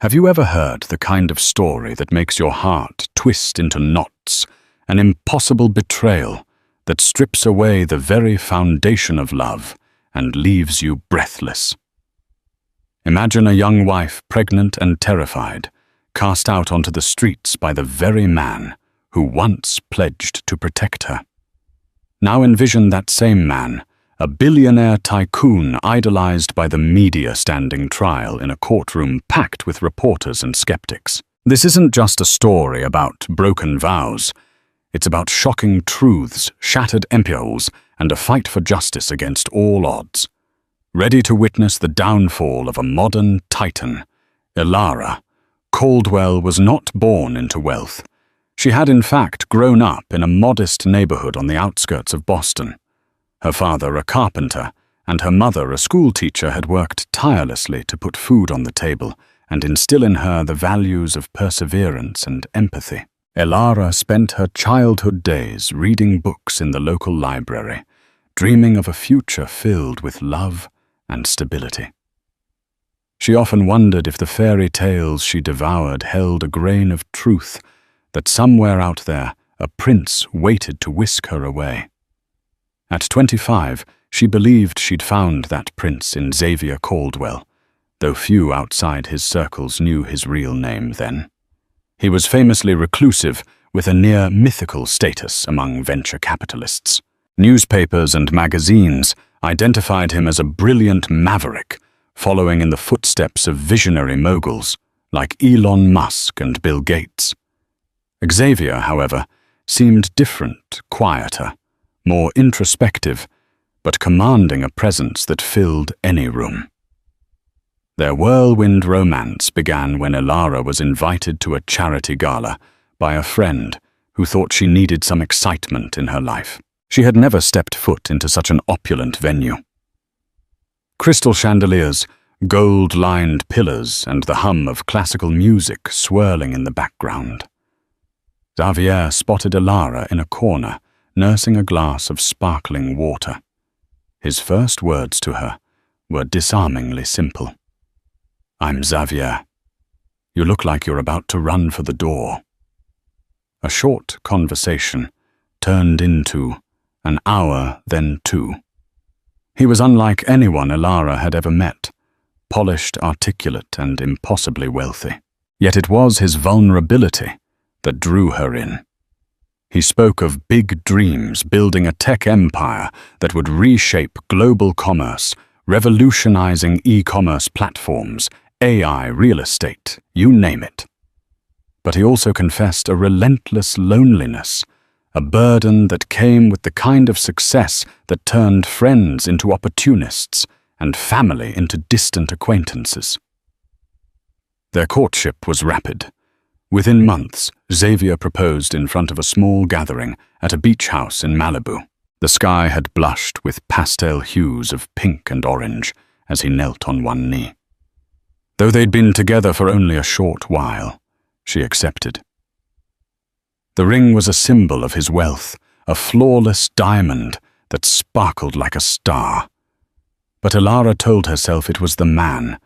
Have you ever heard the kind of story that makes your heart twist into knots, an impossible betrayal that strips away the very foundation of love and leaves you breathless? Imagine a young wife, pregnant and terrified, cast out onto the streets by the very man who once pledged to protect her. Now envision that same man, a billionaire tycoon idolized by the media standing trial in a courtroom packed with reporters and skeptics. This isn't just a story about broken vows. It's about shocking truths, shattered empires, and a fight for justice against all odds. Ready to witness the downfall of a modern titan, Elara, Caldwell was not born into wealth. She had in fact grown up in a modest neighborhood on the outskirts of Boston. Her father, a carpenter, and her mother, a schoolteacher, had worked tirelessly to put food on the table and instill in her the values of perseverance and empathy. Elara spent her childhood days reading books in the local library, dreaming of a future filled with love and stability. She often wondered if the fairy tales she devoured held a grain of truth, that somewhere out there a prince waited to whisk her away. At 25, she believed she'd found that prince in Xavier Caldwell, though few outside his circles knew his real name then. He was famously reclusive, with a near mythical status among venture capitalists. Newspapers and magazines identified him as a brilliant maverick, following in the footsteps of visionary moguls like Elon Musk and Bill Gates. Xavier, however, seemed different, quieter, more introspective, but commanding a presence that filled any room. Their whirlwind romance began when Elara was invited to a charity gala by a friend who thought she needed some excitement in her life. She had never stepped foot into such an opulent venue. Crystal chandeliers, gold-lined pillars, and the hum of classical music swirling in the background. Xavier spotted Elara in a corner, nursing a glass of sparkling water. His first words to her were disarmingly simple. "I'm Xavier. You look like you're about to run for the door." A short conversation turned into an hour, then two. He was unlike anyone Elara had ever met, polished, articulate, and impossibly wealthy. Yet it was his vulnerability that drew her in. He spoke of big dreams, building a tech empire that would reshape global commerce, revolutionizing e-commerce platforms, AI, real estate, you name it. But he also confessed a relentless loneliness, a burden that came with the kind of success that turned friends into opportunists and family into distant acquaintances. Their courtship was rapid. Within months, Xavier proposed in front of a small gathering at a beach house in Malibu. The sky had blushed with pastel hues of pink and orange as he knelt on one knee. Though they'd been together for only a short while, she accepted. The ring was a symbol of his wealth, a flawless diamond that sparkled like a star. But Elara told herself it was the man,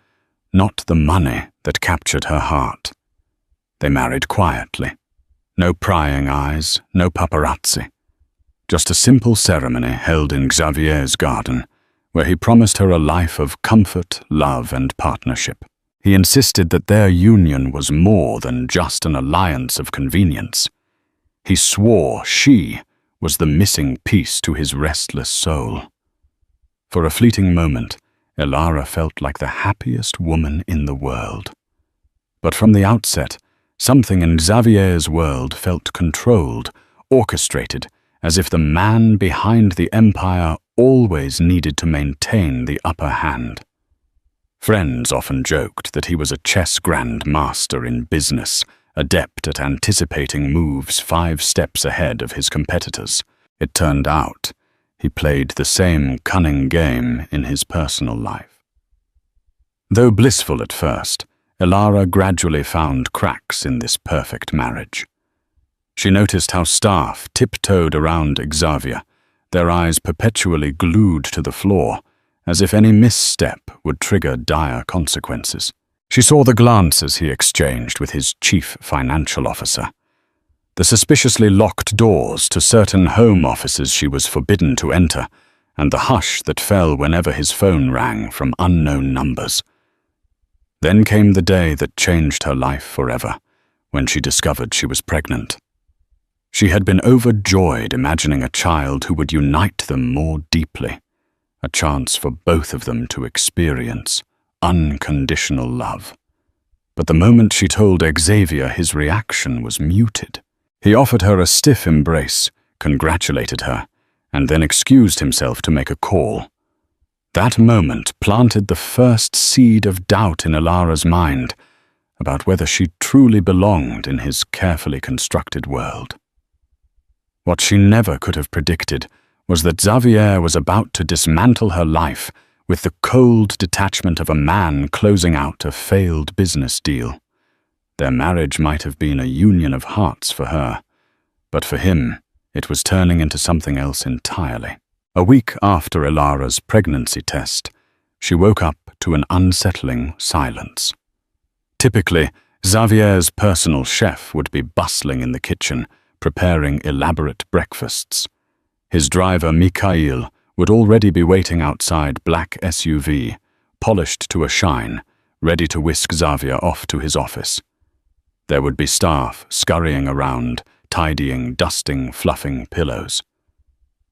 not the money, that captured her heart. They married quietly. No prying eyes, no paparazzi. Just a simple ceremony held in Xavier's garden, where he promised her a life of comfort, love, and partnership. He insisted that their union was more than just an alliance of convenience. He swore she was the missing piece to his restless soul. For a fleeting moment, Elara felt like the happiest woman in the world. But from the outset, something in Xavier's world felt controlled, orchestrated, as if the man behind the empire always needed to maintain the upper hand. Friends often joked that he was a chess grandmaster in business, adept at anticipating moves 5 steps ahead of his competitors. It turned out he played the same cunning game in his personal life. Though blissful at first, Elara gradually found cracks in this perfect marriage. She noticed how staff tiptoed around Xavier, their eyes perpetually glued to the floor, as if any misstep would trigger dire consequences. She saw the glances he exchanged with his chief financial officer, the suspiciously locked doors to certain home offices she was forbidden to enter, and the hush that fell whenever his phone rang from unknown numbers. Then came the day that changed her life forever, when she discovered she was pregnant. She had been overjoyed imagining a child who would unite them more deeply, a chance for both of them to experience unconditional love. But the moment she told Xavier, his reaction was muted. He offered her a stiff embrace, congratulated her, and then excused himself to make a call. That moment planted the first seed of doubt in Ilara's mind about whether she truly belonged in his carefully constructed world. What she never could have predicted was that Xavier was about to dismantle her life with the cold detachment of a man closing out a failed business deal. Their marriage might have been a union of hearts for her, but for him, it was turning into something else entirely. A week after Ilara's pregnancy test, she woke up to an unsettling silence. Typically, Xavier's personal chef would be bustling in the kitchen, preparing elaborate breakfasts. His driver, Mikhail, would already be waiting outside black SUV, polished to a shine, ready to whisk Xavier off to his office. There would be staff scurrying around, tidying, dusting, fluffing pillows.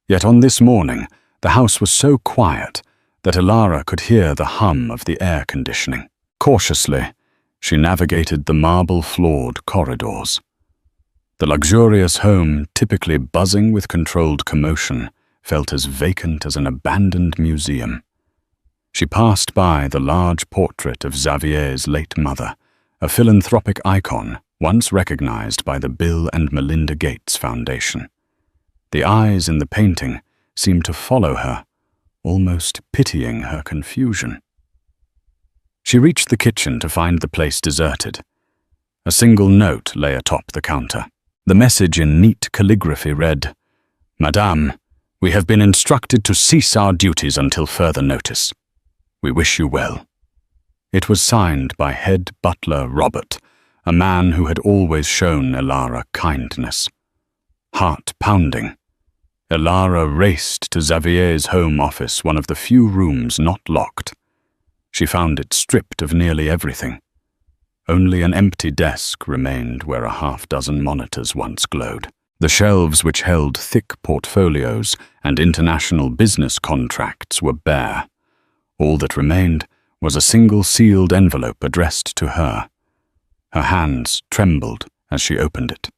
Yet on this morning, the house was so quiet that Ilara could hear the hum of the air conditioning. Cautiously, she navigated the marble-floored corridors. The luxurious home, typically buzzing with controlled commotion, felt as vacant as an abandoned museum. She passed by the large portrait of Xavier's late mother, a philanthropic icon once recognized by the Bill and Melinda Gates Foundation. The eyes in the painting seemed to follow her, almost pitying her confusion. She reached the kitchen to find the place deserted. A single note lay atop the counter. The message in neat calligraphy read, "Madame, we have been instructed to cease our duties until further notice. We wish you well." It was signed by head butler Robert, a man who had always shown Ilara kindness. Heart-pounding, Ilara raced to Xavier's home office, one of the few rooms not locked. She found it stripped of nearly everything. Only an empty desk remained where a half-dozen monitors once glowed. The shelves which held thick portfolios and international business contracts were bare. All that remained was a single sealed envelope addressed to her. Her hands trembled as she opened it.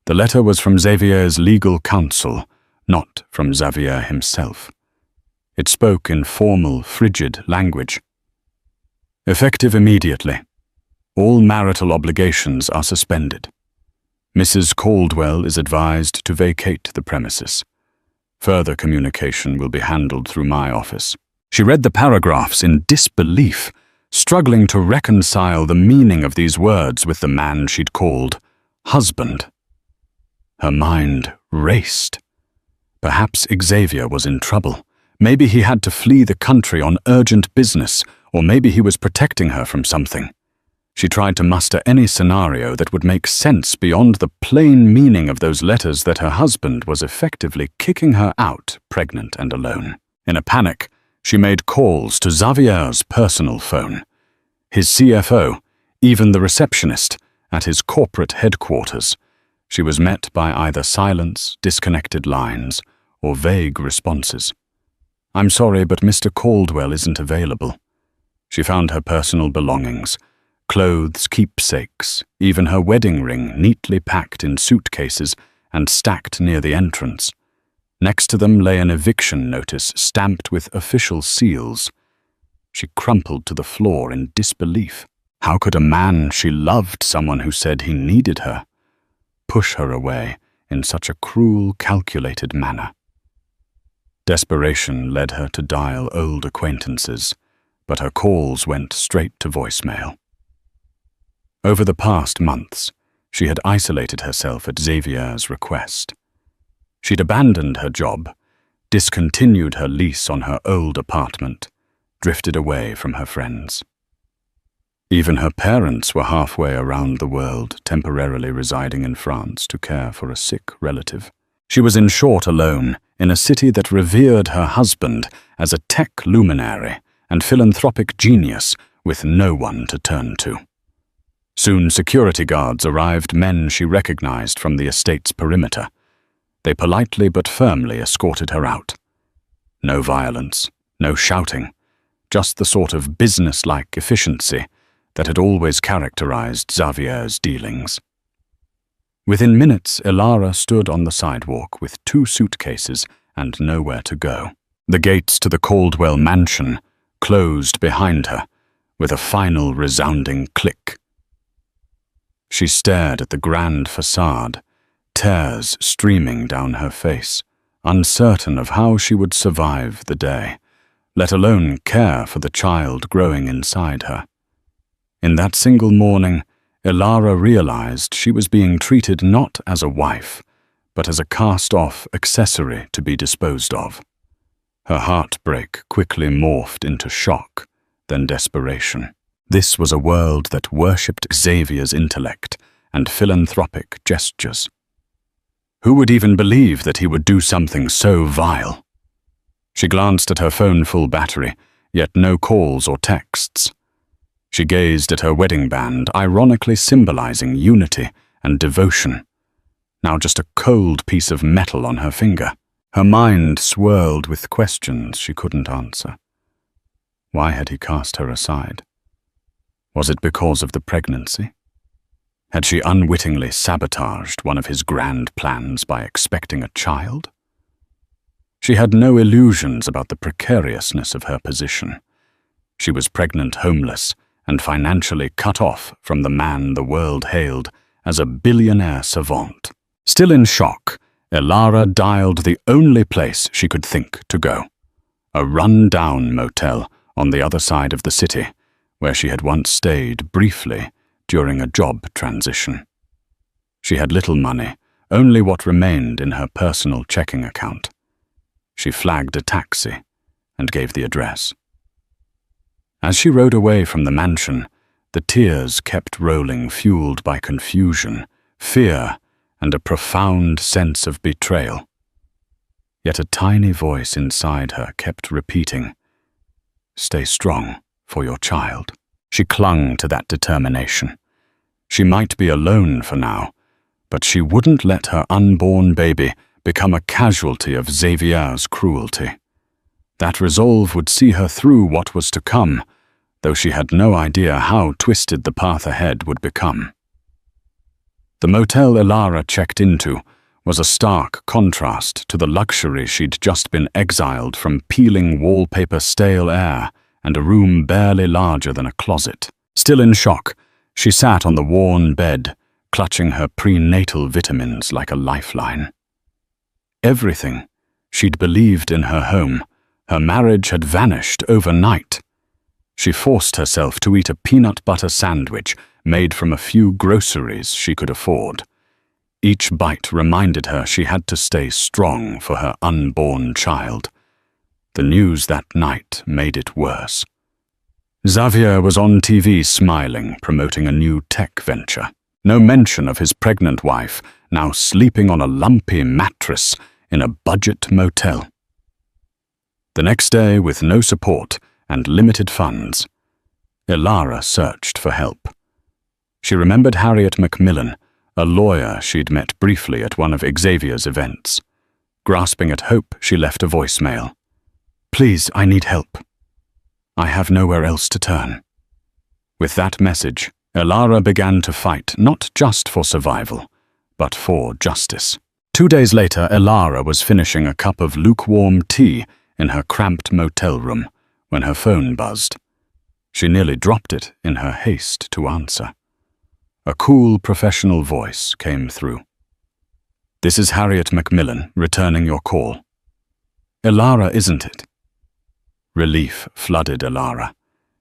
The letter was from Xavier's legal counsel, not from Xavier himself. It spoke in formal, frigid language. "Effective immediately. All marital obligations are suspended. Mrs. Caldwell is advised to vacate the premises. Further communication will be handled through my office." She read the paragraphs in disbelief, struggling to reconcile the meaning of these words with the man she'd called husband. Her mind raced. Perhaps Xavier was in trouble. Maybe he had to flee the country on urgent business, or maybe he was protecting her from something. She tried to muster any scenario that would make sense beyond the plain meaning of those letters that her husband was effectively kicking her out, pregnant and alone. In a panic, she made calls to Xavier's personal phone, his CFO, even the receptionist at his corporate headquarters. She was met by either silence, disconnected lines, or vague responses. "I'm sorry, but Mr. Caldwell isn't available." She found her personal belongings, clothes, keepsakes, even her wedding ring neatly packed in suitcases and stacked near the entrance. Next to them lay an eviction notice stamped with official seals. She crumpled to the floor in disbelief. How could a man she loved, someone who said he needed her, push her away in such a cruel, calculated manner? Desperation led her to dial old acquaintances, but her calls went straight to voicemail. Over the past months, she had isolated herself at Xavier's request. She'd abandoned her job, discontinued her lease on her old apartment, drifted away from her friends. Even her parents were halfway around the world, temporarily residing in France to care for a sick relative. She was in short alone, in a city that revered her husband as a tech luminary and philanthropic genius with no one to turn to. Soon security guards arrived, men she recognized from the estate's perimeter. They politely but firmly escorted her out. No violence, no shouting, just the sort of business-like efficiency that had always characterized Xavier's dealings. Within minutes, Elara stood on the sidewalk with 2 suitcases and nowhere to go. The gates to the Caldwell mansion closed behind her with a final resounding click. She stared at the grand facade, tears streaming down her face, uncertain of how she would survive the day, let alone care for the child growing inside her. In that single morning, Elara realized she was being treated not as a wife, but as a cast-off accessory to be disposed of. Her heartbreak quickly morphed into shock, then desperation. This was a world that worshipped Xavier's intellect and philanthropic gestures. Who would even believe that he would do something so vile? She glanced at her phone full battery, yet no calls or texts. She gazed at her wedding band, ironically symbolizing unity and devotion, now just a cold piece of metal on her finger. Her mind swirled with questions she couldn't answer. Why had he cast her aside? Was it because of the pregnancy? Had she unwittingly sabotaged one of his grand plans by expecting a child? She had no illusions about the precariousness of her position. She was pregnant, homeless, and financially cut off from the man the world hailed as a billionaire savant. Still in shock, Elara dialed the only place she could think to go, a run-down motel on the other side of the city, where she had once stayed briefly during a job transition. She had little money, only what remained in her personal checking account. She flagged a taxi and gave the address. As she rode away from the mansion, the tears kept rolling, fueled by confusion, fear, and a profound sense of betrayal. Yet a tiny voice inside her kept repeating, "Stay strong for your child." She clung to that determination. She might be alone for now, but she wouldn't let her unborn baby become a casualty of Xavier's cruelty. That resolve would see her through what was to come, though she had no idea how twisted the path ahead would become. The motel Elara checked into was a stark contrast to the luxury she'd just been exiled from, peeling wallpaper, stale air, and a room barely larger than a closet. Still in shock, she sat on the worn bed, clutching her prenatal vitamins like a lifeline. Everything she'd believed in her home, her marriage, had vanished overnight. She forced herself to eat a peanut butter sandwich made from a few groceries she could afford. Each bite reminded her she had to stay strong for her unborn child. The news that night made it worse. Xavier was on TV smiling, promoting a new tech venture. No mention of his pregnant wife, now sleeping on a lumpy mattress in a budget motel. The next day, with no support and limited funds, Elara searched for help. She remembered Harriet Macmillan, a lawyer she'd met briefly at one of Xavier's events. Grasping at hope, she left a voicemail. "Please, I need help. I have nowhere else to turn." With that message, Elara began to fight not just for survival, but for justice. 2 days later, Elara was finishing a cup of lukewarm tea in her cramped motel room when her phone buzzed. She nearly dropped it in her haste to answer. A cool, professional voice came through. "This is Harriet Macmillan, returning your call." "Elara, isn't it?" Relief flooded Elara.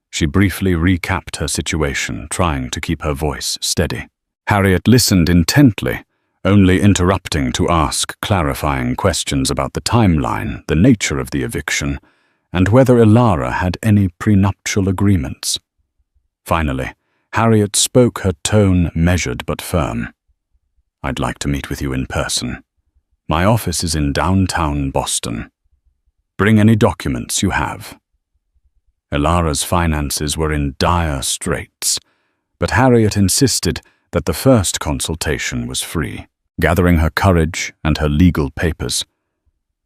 She briefly recapped her situation, trying to keep her voice steady. Harriet listened intently, only interrupting to ask clarifying questions about the timeline, the nature of the eviction, and whether Elara had any prenuptial agreements. Finally, Harriet spoke, her tone measured but firm. "I'd like to meet with you in person. My office is in downtown Boston. Bring any documents you have." Elara's finances were in dire straits, but Harriet insisted that the first consultation was free, gathering her courage and her legal papers.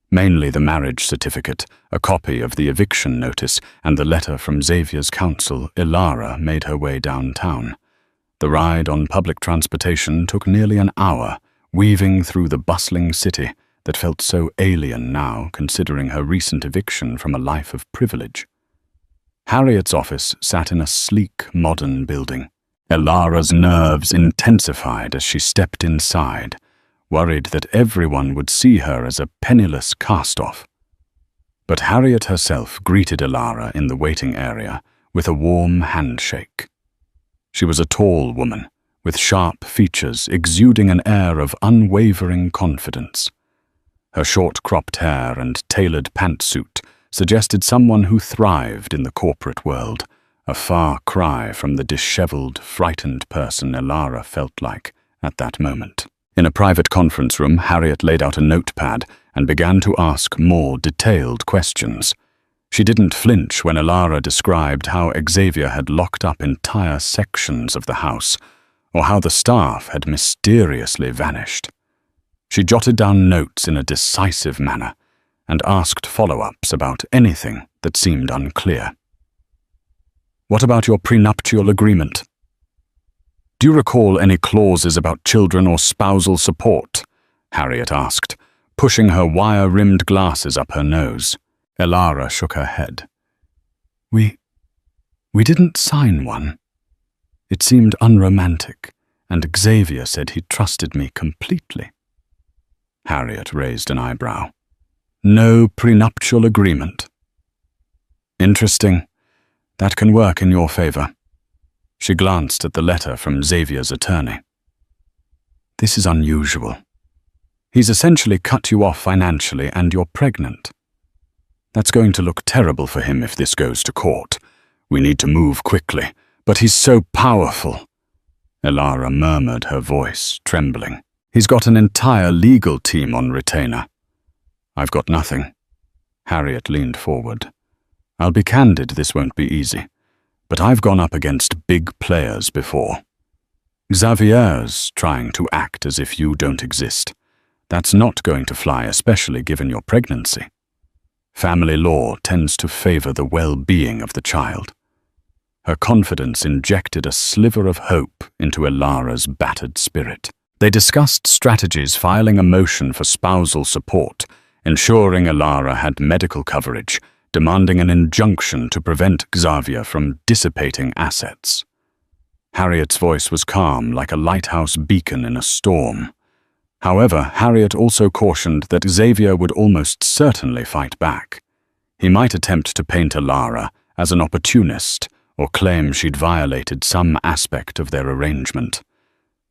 Mainly the marriage certificate, a copy of the eviction notice, and the letter from Xavier's counsel, Elara made her way downtown. The ride on public transportation took nearly an hour, weaving through the bustling city that felt so alien now, considering her recent eviction from a life of privilege. Harriet's office sat in a sleek, modern building. Elara's nerves intensified as she stepped inside, worried that everyone would see her as a penniless cast-off. But Harriet herself greeted Elara in the waiting area with a warm handshake. She was a tall woman, with sharp features exuding an air of unwavering confidence. Her short-cropped hair and tailored pantsuit suggested someone who thrived in the corporate world, a far cry from the disheveled, frightened person Elara felt like at that moment. In a private conference room, Harriet laid out a notepad and began to ask more detailed questions. She didn't flinch when Elara described how Xavier had locked up entire sections of the house, or how the staff had mysteriously vanished. She jotted down notes in a decisive manner and asked follow-ups about anything that seemed unclear. "What about your prenuptial agreement? Do you recall any clauses about children or spousal support?" Harriet asked, pushing her wire-rimmed glasses up her nose. Elara shook her head. We didn't sign one. It seemed unromantic, and Xavier said he trusted me completely." Harriet raised an eyebrow. "No prenuptial agreement." "Interesting. That can work in your favor." She glanced at the letter from Xavier's attorney. "This is unusual. He's essentially cut you off financially and you're pregnant. That's going to look terrible for him if this goes to court. We need to move quickly, but he's so powerful." Elara murmured, her voice trembling. "He's got an entire legal team on retainer." "I've got nothing." Harriet leaned forward. "I'll be candid, this won't be easy. But I've gone up against big players before. Xavier's trying to act as if you don't exist. That's not going to fly, especially given your pregnancy. Family law tends to favor the well-being of the child." Her confidence injected a sliver of hope into Elara's battered spirit. They discussed strategies, filing a motion for spousal support, ensuring Elara had medical coverage, demanding an injunction to prevent Xavier from dissipating assets. Harriet's voice was calm, like a lighthouse beacon in a storm. However, Harriet also cautioned that Xavier would almost certainly fight back. He might attempt to paint Elara as an opportunist or claim she'd violated some aspect of their arrangement.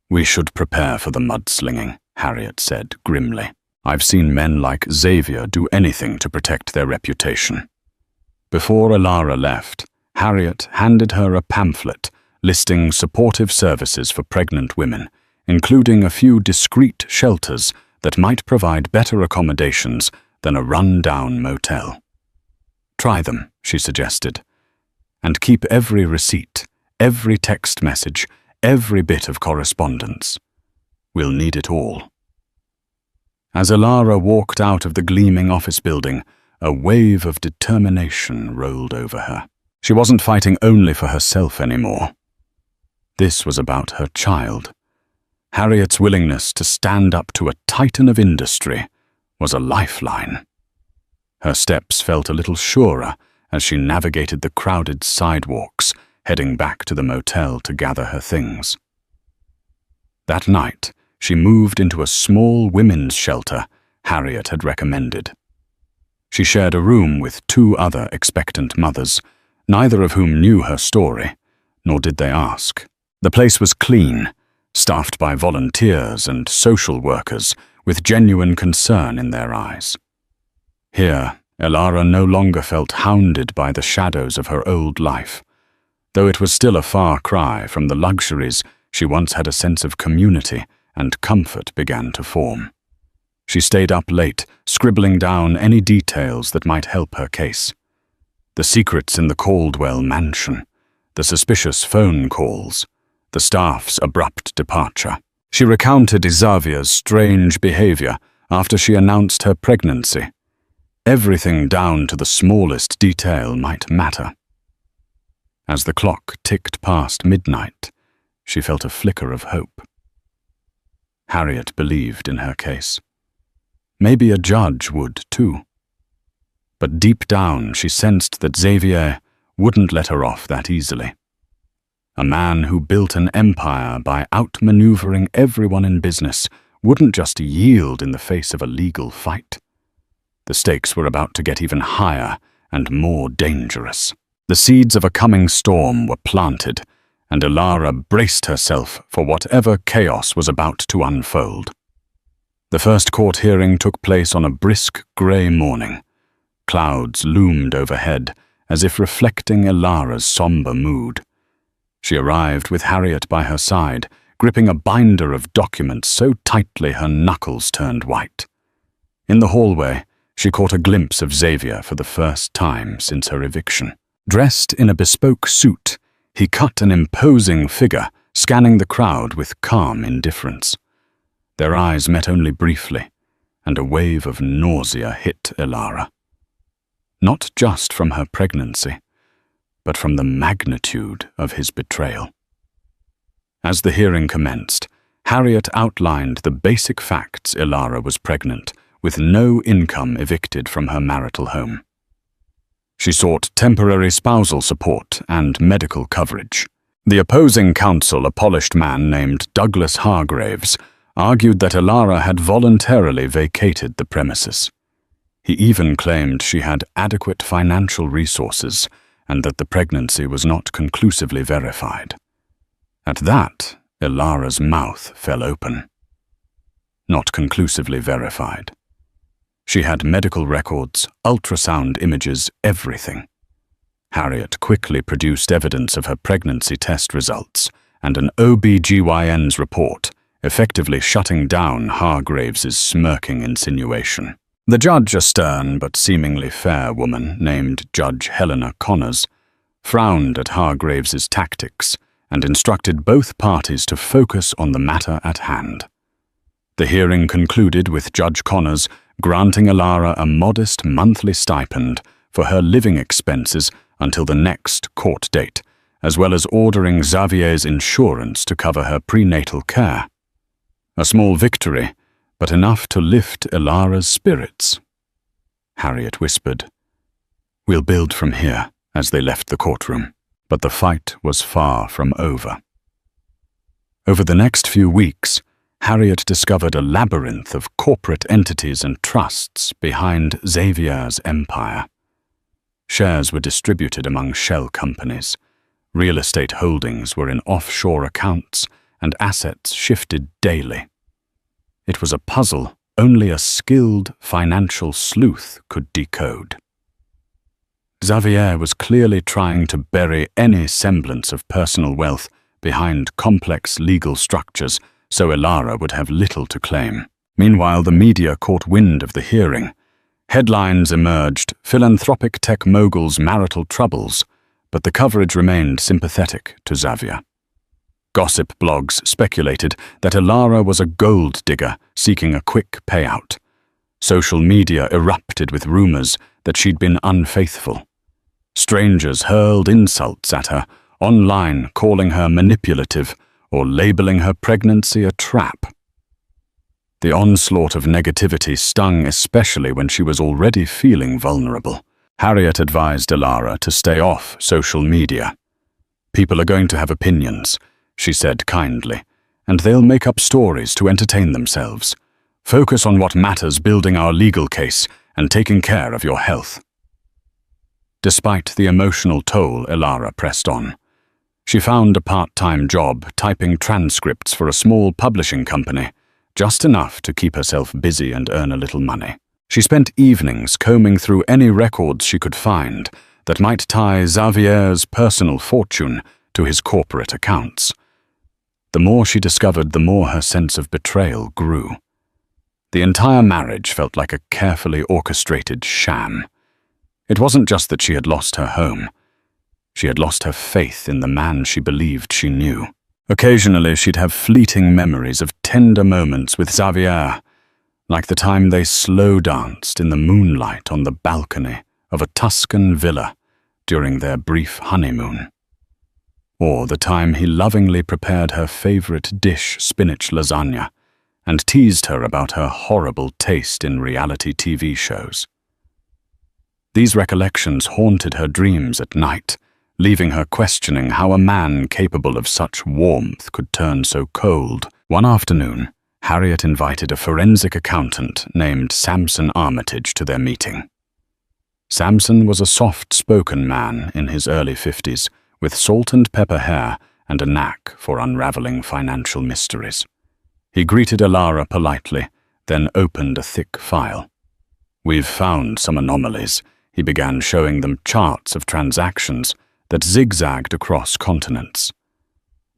"We should prepare for the mudslinging," Harriet said grimly. "I've seen men like Xavier do anything to protect their reputation." Before Elara left, Harriet handed her a pamphlet listing supportive services for pregnant women, including a few discreet shelters that might provide better accommodations than a run-down motel. "Try them," she suggested, "and keep every receipt, every text message, every bit of correspondence. We'll need it all." As Elara walked out of the gleaming office building, a wave of determination rolled over her. She wasn't fighting only for herself anymore. This was about her child. Harriet's willingness to stand up to a titan of industry was a lifeline. Her steps felt a little surer as she navigated the crowded sidewalks, heading back to the motel to gather her things. That night, she moved into a small women's shelter Harriet had recommended. She shared a room with 2 other expectant mothers, neither of whom knew her story, nor did they ask. The place was clean, staffed by volunteers and social workers with genuine concern in their eyes. Here, Elara no longer felt hounded by the shadows of her old life. though it was still a far cry from the luxuries she once had. A sense of community and comfort began to form. She stayed up late, scribbling down any details that might help her case. The secrets in the Caldwell mansion, the suspicious phone calls, the staff's abrupt departure. She recounted Xavier's strange behavior after she announced her pregnancy. Everything down to the smallest detail might matter. As the clock ticked past midnight, she felt a flicker of hope. Harriet believed in her case. Maybe a judge would too. But deep down she sensed that Xavier wouldn't let her off that easily. A man who built an empire by outmaneuvering everyone in business wouldn't just yield in the face of a legal fight. The stakes were about to get even higher and more dangerous. The seeds of a coming storm were planted, and Elara braced herself for whatever chaos was about to unfold. The first court hearing took place on a brisk grey morning. Clouds loomed overhead, as if reflecting Elara's somber mood. She arrived with Harriet by her side, gripping a binder of documents so tightly her knuckles turned white. In the hallway, she caught a glimpse of Xavier for the first time since her eviction. Dressed in a bespoke suit, he cut an imposing figure, scanning the crowd with calm indifference. Their eyes met only briefly, and a wave of nausea hit Elara. Not just from her pregnancy, but from the magnitude of his betrayal. As the hearing commenced, Harriet outlined the basic facts. Elara was pregnant, with no income evicted from her marital home. She sought temporary spousal support and medical coverage. The opposing counsel, a polished man named Douglas Hargraves, argued that Elara had voluntarily vacated the premises. He even claimed she had adequate financial resources and that the pregnancy was not conclusively verified. At that, Elara's mouth fell open. Not conclusively verified. She had medical records, ultrasound images, everything. Harriet quickly produced evidence of her pregnancy test results and an OB/GYN's report, effectively shutting down Hargraves's smirking insinuation. The judge, a stern but seemingly fair woman named Judge Helena Connors, frowned at Hargraves's tactics and instructed both parties to focus on the matter at hand. The hearing concluded with Judge Connors granting Elara a modest monthly stipend for her living expenses until the next court date, as well as ordering Xavier's insurance to cover her prenatal care. A small victory, but enough to lift Elara's spirits. Harriet whispered, "We'll build from here," as they left the courtroom. But the fight was far from over. Over the next few weeks, Harriet discovered a labyrinth of corporate entities and trusts behind Xavier's empire. Shares were distributed among shell companies. Real estate holdings were in offshore accounts, and assets shifted daily. It was a puzzle only a skilled financial sleuth could decode. Xavier was clearly trying to bury any semblance of personal wealth behind complex legal structures, so Elara would have little to claim. Meanwhile, the media caught wind of the hearing. Headlines emerged, philanthropic tech mogul's marital troubles, but the coverage remained sympathetic to Xavier. Gossip blogs speculated that Elara was a gold digger seeking a quick payout. Social media erupted with rumors that she'd been unfaithful. Strangers hurled insults at her, online calling her manipulative or labeling her pregnancy a trap. The onslaught of negativity stung especially when she was already feeling vulnerable. Harriet advised Elara to stay off social media. "People are going to have opinions," she said kindly, "and they'll make up stories to entertain themselves. Focus on what matters, building our legal case and taking care of your health." Despite the emotional toll, Elara pressed on. She found a part-time job typing transcripts for a small publishing company, just enough to keep herself busy and earn a little money. She spent evenings combing through any records she could find, that might tie Xavier's personal fortune to his corporate accounts. The more she discovered, the more her sense of betrayal grew. The entire marriage felt like a carefully orchestrated sham. It wasn't just that she had lost her home. She had lost her faith in the man she believed she knew. Occasionally, she'd have fleeting memories of tender moments with Xavier, like the time they slow danced in the moonlight on the balcony of a Tuscan villa during their brief honeymoon. Or the time he lovingly prepared her favorite dish, spinach lasagna, and teased her about her horrible taste in reality TV shows. These recollections haunted her dreams at night, leaving her questioning how a man capable of such warmth could turn so cold. One afternoon, Harriet invited a forensic accountant named Samson Armitage to their meeting. Samson was a soft-spoken man in his early 50s, with salt and pepper hair and a knack for unraveling financial mysteries. He greeted Elara politely, then opened a thick file. "We've found some anomalies," he began, showing them charts of transactions that zigzagged across continents.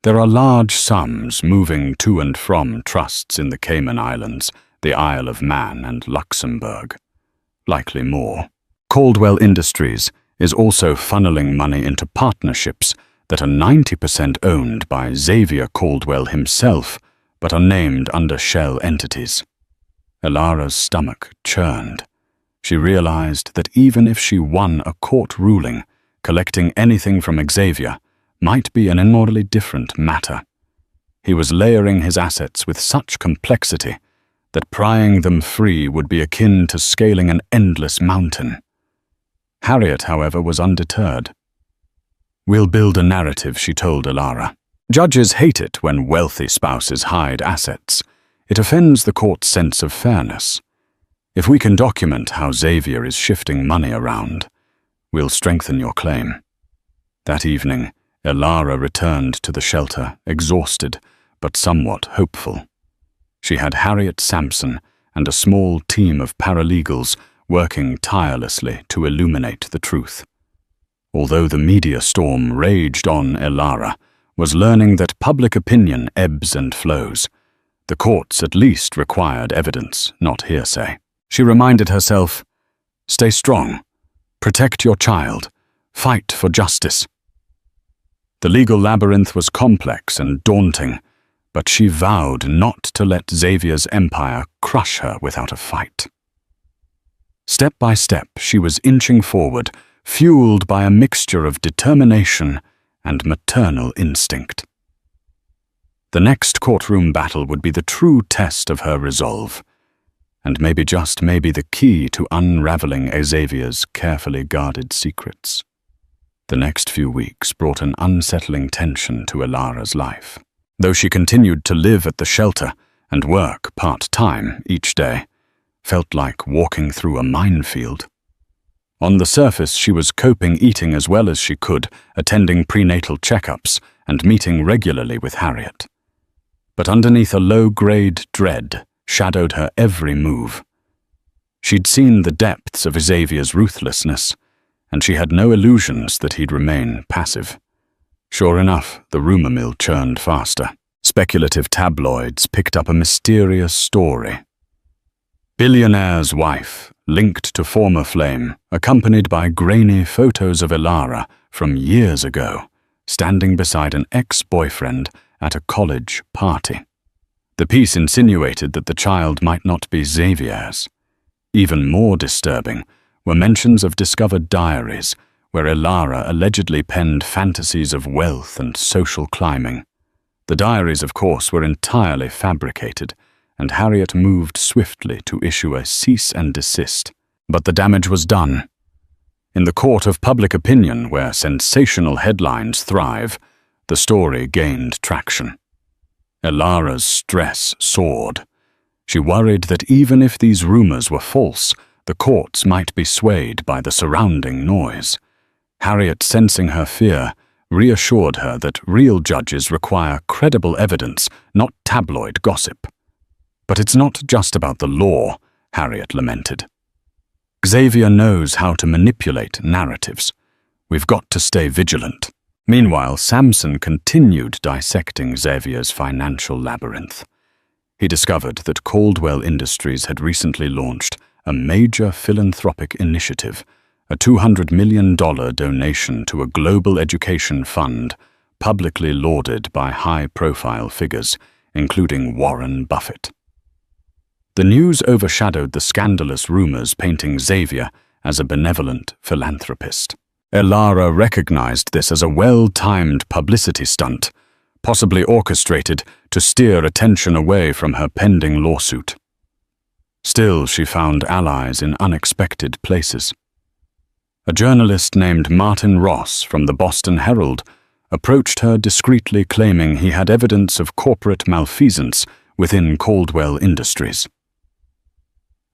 "There are large sums moving to and from trusts in the Cayman Islands, the Isle of Man, and Luxembourg. Likely more. Caldwell Industries is also funneling money into partnerships that are 90% owned by Xavier Caldwell himself, but are named under shell entities." Elara's stomach churned. She realized that even if she won a court ruling, collecting anything from Xavier might be an enormously different matter. He was layering his assets with such complexity that prying them free would be akin to scaling an endless mountain. Harriet, however, was undeterred. "We'll build a narrative," she told Elara. "Judges hate it when wealthy spouses hide assets. It offends the court's sense of fairness. If we can document how Xavier is shifting money around, we'll strengthen your claim." That evening, Elara returned to the shelter, exhausted but somewhat hopeful. She had Harriet Sampson and a small team of paralegals working tirelessly to illuminate the truth. Although the media storm raged on, Elara was learning that public opinion ebbs and flows. The courts at least required evidence, not hearsay. She reminded herself, "Stay strong. Protect your child. Fight for justice." The legal labyrinth was complex and daunting, but she vowed not to let Xavier's empire crush her without a fight. Step by step, she was inching forward, fueled by a mixture of determination and maternal instinct. The next courtroom battle would be the true test of her resolve, and maybe, just maybe, the key to unraveling Xavier's carefully guarded secrets. The next few weeks brought an unsettling tension to Elara's life. Though she continued to live at the shelter and work part-time each day, felt like walking through a minefield. On the surface, she was coping, eating as well as she could, attending prenatal checkups, and meeting regularly with Harriet. But underneath a low-grade dread shadowed her every move. She'd seen the depths of Xavier's ruthlessness, and she had no illusions that he'd remain passive. Sure enough, the rumor mill churned faster. Speculative tabloids picked up a mysterious story. Billionaire's wife, linked to former flame, accompanied by grainy photos of Elara from years ago, standing beside an ex-boyfriend at a college party. The piece insinuated that the child might not be Xavier's. Even more disturbing were mentions of discovered diaries, where Elara allegedly penned fantasies of wealth and social climbing. The diaries, of course, were entirely fabricated, and Harriet moved swiftly to issue a cease and desist. But the damage was done. In the court of public opinion, where sensational headlines thrive, the story gained traction. Elara's stress soared. She worried that even if these rumors were false, the courts might be swayed by the surrounding noise. Harriet, sensing her fear, reassured her that real judges require credible evidence, not tabloid gossip. "But it's not just about the law," Harriet lamented. "Xavier knows how to manipulate narratives. We've got to stay vigilant. Meanwhile, Samson continued dissecting Xavier's financial labyrinth. He discovered that Caldwell Industries had recently launched a major philanthropic initiative, a $200 million donation to a global education fund publicly lauded by high-profile figures, including Warren Buffett. The news overshadowed the scandalous rumors painting Xavier as a benevolent philanthropist. Elara recognized this as a well-timed publicity stunt, possibly orchestrated to steer attention away from her pending lawsuit. Still, she found allies in unexpected places. A journalist named Martin Ross from the Boston Herald approached her discreetly, claiming he had evidence of corporate malfeasance within Caldwell Industries.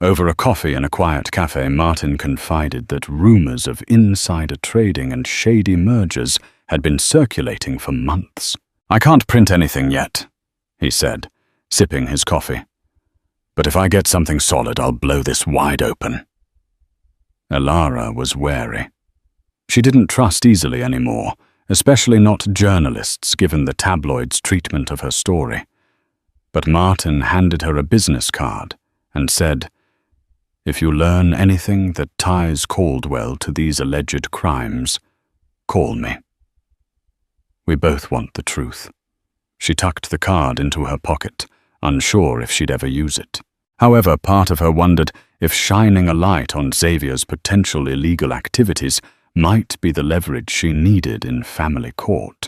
Over a coffee in a quiet cafe, Martin confided that rumors of insider trading and shady mergers had been circulating for months. "I can't print anything yet," he said, sipping his coffee. "But if I get something solid, I'll blow this wide open." Elara was wary. She didn't trust easily anymore, especially not journalists, given the tabloids' treatment of her story. But Martin handed her a business card and said, "If you learn anything that ties Caldwell to these alleged crimes, call me." "We both want the truth." She tucked the card into her pocket, unsure if she'd ever use it. However, part of her wondered if shining a light on Xavier's potential illegal activities might be the leverage she needed in family court.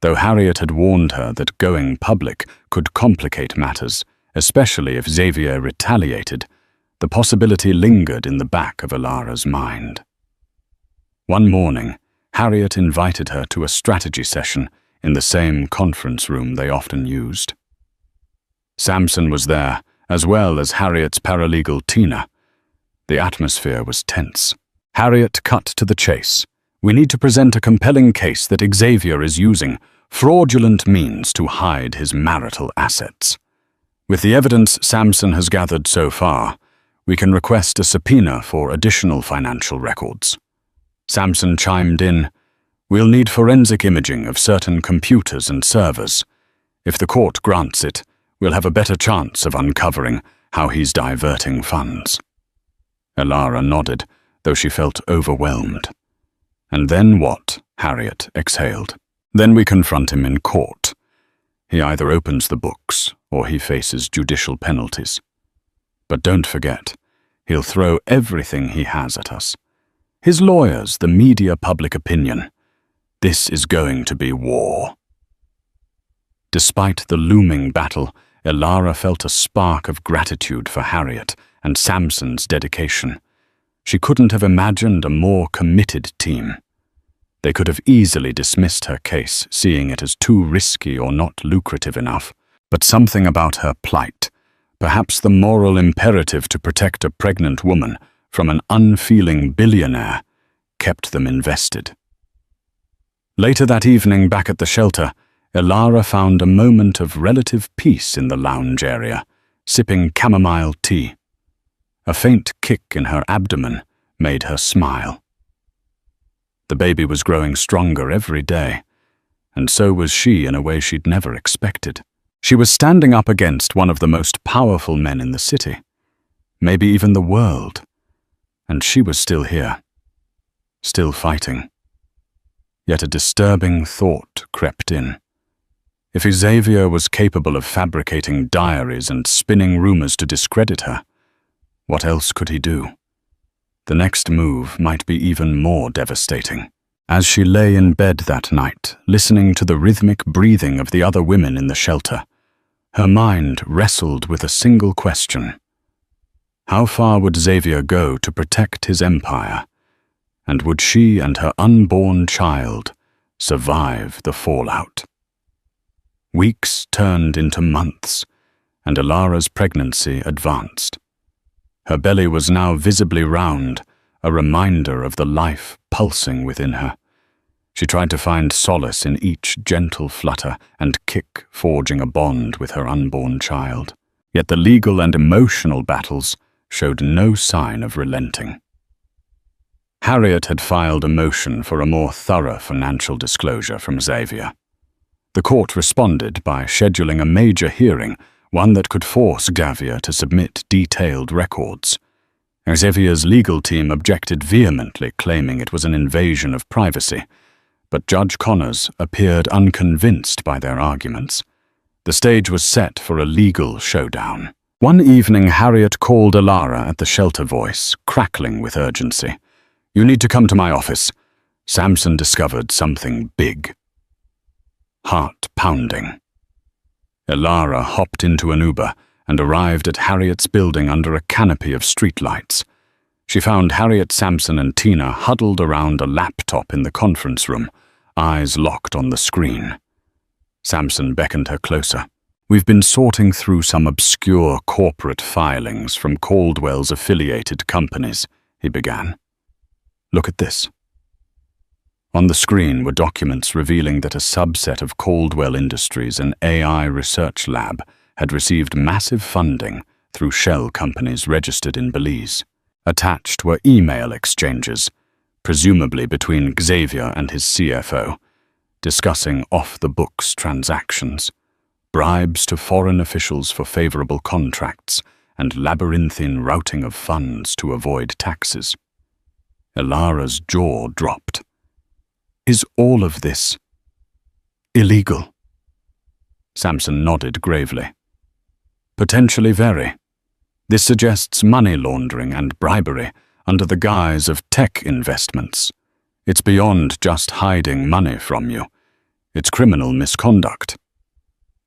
Though Harriet had warned her that going public could complicate matters, especially if Xavier retaliated, the possibility lingered in the back of Elara's mind. One morning, Harriet invited her to a strategy session in the same conference room they often used. Samson was there, as well as Harriet's paralegal Tina. The atmosphere was tense. Harriet cut to the chase. "We need to present a compelling case that Xavier is using fraudulent means to hide his marital assets. With the evidence Samson has gathered so far, we can request a subpoena for additional financial records." Samson chimed in, "We'll need forensic imaging of certain computers and servers. If the court grants it, we'll have a better chance of uncovering how he's diverting funds." Elara nodded, though she felt overwhelmed. "And then what?" Harriet exhaled. "Then we confront him in court. He either opens the books or he faces judicial penalties. But don't forget, he'll throw everything he has at us. His lawyers, the media, public opinion. This is going to be war." Despite the looming battle, Elara felt a spark of gratitude for Harriet and Samson's dedication. She couldn't have imagined a more committed team. They could have easily dismissed her case, seeing it as too risky or not lucrative enough. But something about her plight, perhaps the moral imperative to protect a pregnant woman from an unfeeling billionaire, kept them invested. Later that evening, back at the shelter, Elara found a moment of relative peace in the lounge area, sipping chamomile tea. A faint kick in her abdomen made her smile. The baby was growing stronger every day, and so was she in a way she'd never expected. She was standing up against one of the most powerful men in the city, maybe even the world, and she was still here, still fighting. Yet a disturbing thought crept in. If Xavier was capable of fabricating diaries and spinning rumors to discredit her, what else could he do? The next move might be even more devastating. As she lay in bed that night, listening to the rhythmic breathing of the other women in the shelter, her mind wrestled with a single question. How far would Xavier go to protect his empire? And would she and her unborn child survive the fallout? Weeks turned into months, and Elara's pregnancy advanced. Her belly was now visibly round, a reminder of the life pulsing within her. She tried to find solace in each gentle flutter and kick, forging a bond with her unborn child. Yet the legal and emotional battles showed no sign of relenting. Harriet had filed a motion for a more thorough financial disclosure from Xavier. The court responded by scheduling a major hearing, one that could force Xavier to submit detailed records. Xavier's legal team objected vehemently, claiming it was an invasion of privacy, but Judge Connors appeared unconvinced by their arguments. The stage was set for a legal showdown. One evening, Harriet called Alara at the shelter voice, crackling with urgency. "You need to come to my office. Samson discovered something big." Heart pounding. Alara hopped into an Uber and arrived at Harriet's building under a canopy of streetlights. She found Harriet, Samson, and Tina huddled around a laptop in the conference room, eyes locked on the screen. Samson beckoned her closer. "We've been sorting through some obscure corporate filings from Caldwell's affiliated companies," he began. "Look at this." On the screen were documents revealing that a subset of Caldwell Industries, an AI research lab, had received massive funding through shell companies registered in Belize. Attached were email exchanges, presumably between Xavier and his CFO, discussing off-the-books transactions, bribes to foreign officials for favorable contracts, and labyrinthine routing of funds to avoid taxes. Alara's jaw dropped. "Is all of this illegal?" Samson nodded gravely. "Potentially very. This suggests money laundering and bribery under the guise of tech investments. It's beyond just hiding money from you. It's criminal misconduct."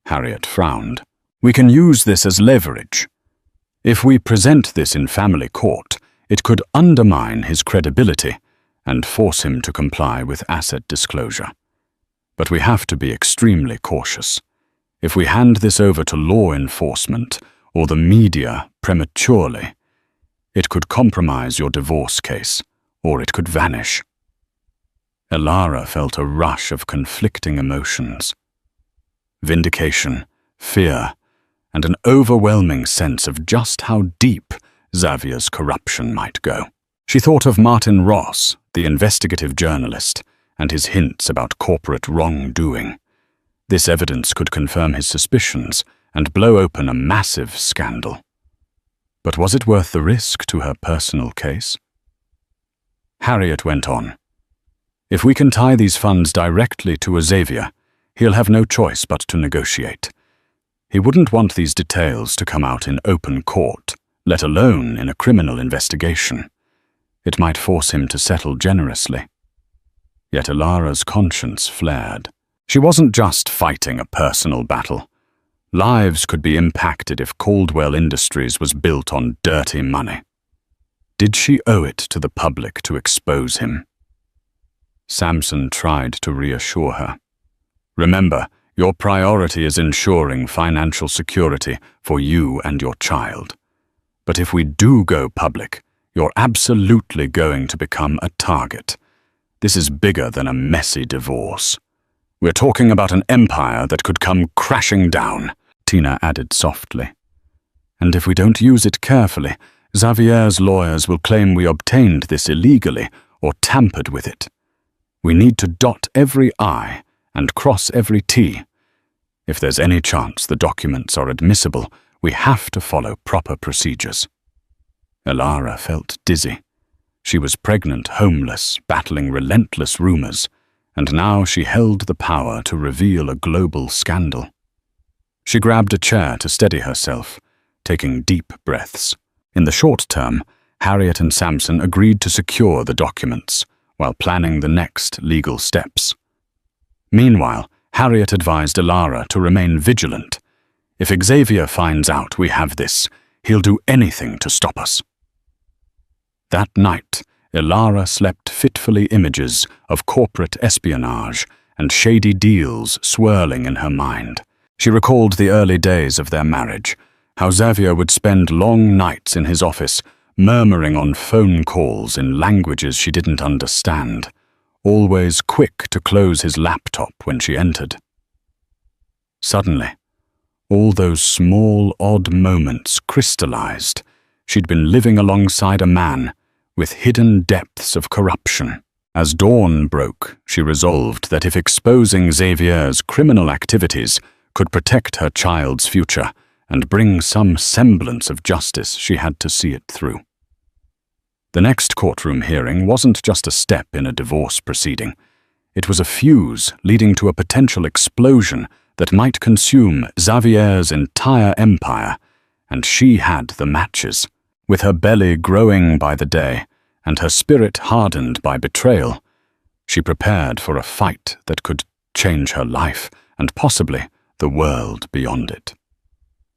Harriet frowned. "We can use this as leverage. If we present this in family court, it could undermine his credibility and force him to comply with asset disclosure. But we have to be extremely cautious. If we hand this over to law enforcement or the media prematurely, it could compromise your divorce case, or it could vanish." Alara felt a rush of conflicting emotions. Vindication, fear, and an overwhelming sense of just how deep Xavier's corruption might go. She thought of Martin Ross, the investigative journalist, and his hints about corporate wrongdoing. This evidence could confirm his suspicions and blow open a massive scandal. But was it worth the risk to her personal case? Harriet went on. "If we can tie these funds directly to Xavier, he'll have no choice but to negotiate. He wouldn't want these details to come out in open court, let alone in a criminal investigation. It might force him to settle generously." Yet Alara's conscience flared. She wasn't just fighting a personal battle. Lives could be impacted if Caldwell Industries was built on dirty money. Did she owe it to the public to expose him? Samson tried to reassure her. "Remember, your priority is ensuring financial security for you and your child. But if we do go public, you're absolutely going to become a target. This is bigger than a messy divorce. We're talking about an empire that could come crashing down," Tina added softly. "And if we don't use it carefully, Xavier's lawyers will claim we obtained this illegally or tampered with it. We need to dot every I and cross every T. If there's any chance the documents are admissible, we have to follow proper procedures." Alara felt dizzy. She was pregnant, homeless, battling relentless rumors, and now she held the power to reveal a global scandal. She grabbed a chair to steady herself, taking deep breaths. In the short term, Harriet and Samson agreed to secure the documents, while planning the next legal steps. Meanwhile, Harriet advised Alara to remain vigilant. "If Xavier finds out we have this, he'll do anything to stop us." That night, Alara slept fitfully, images of corporate espionage and shady deals swirling in her mind. She recalled the early days of their marriage, how Xavier would spend long nights in his office, murmuring on phone calls in languages she didn't understand, always quick to close his laptop when she entered. Suddenly, all those small, odd moments crystallized. She'd been living alongside a man with hidden depths of corruption. As dawn broke, she resolved that if exposing Xavier's criminal activities could protect her child's future and bring some semblance of justice, she had to see it through. The next courtroom hearing wasn't just a step in a divorce proceeding. It was a fuse leading to a potential explosion that might consume Xavier's entire empire, and she had the matches. With her belly growing by the day and her spirit hardened by betrayal, she prepared for a fight that could change her life and possibly the world beyond it.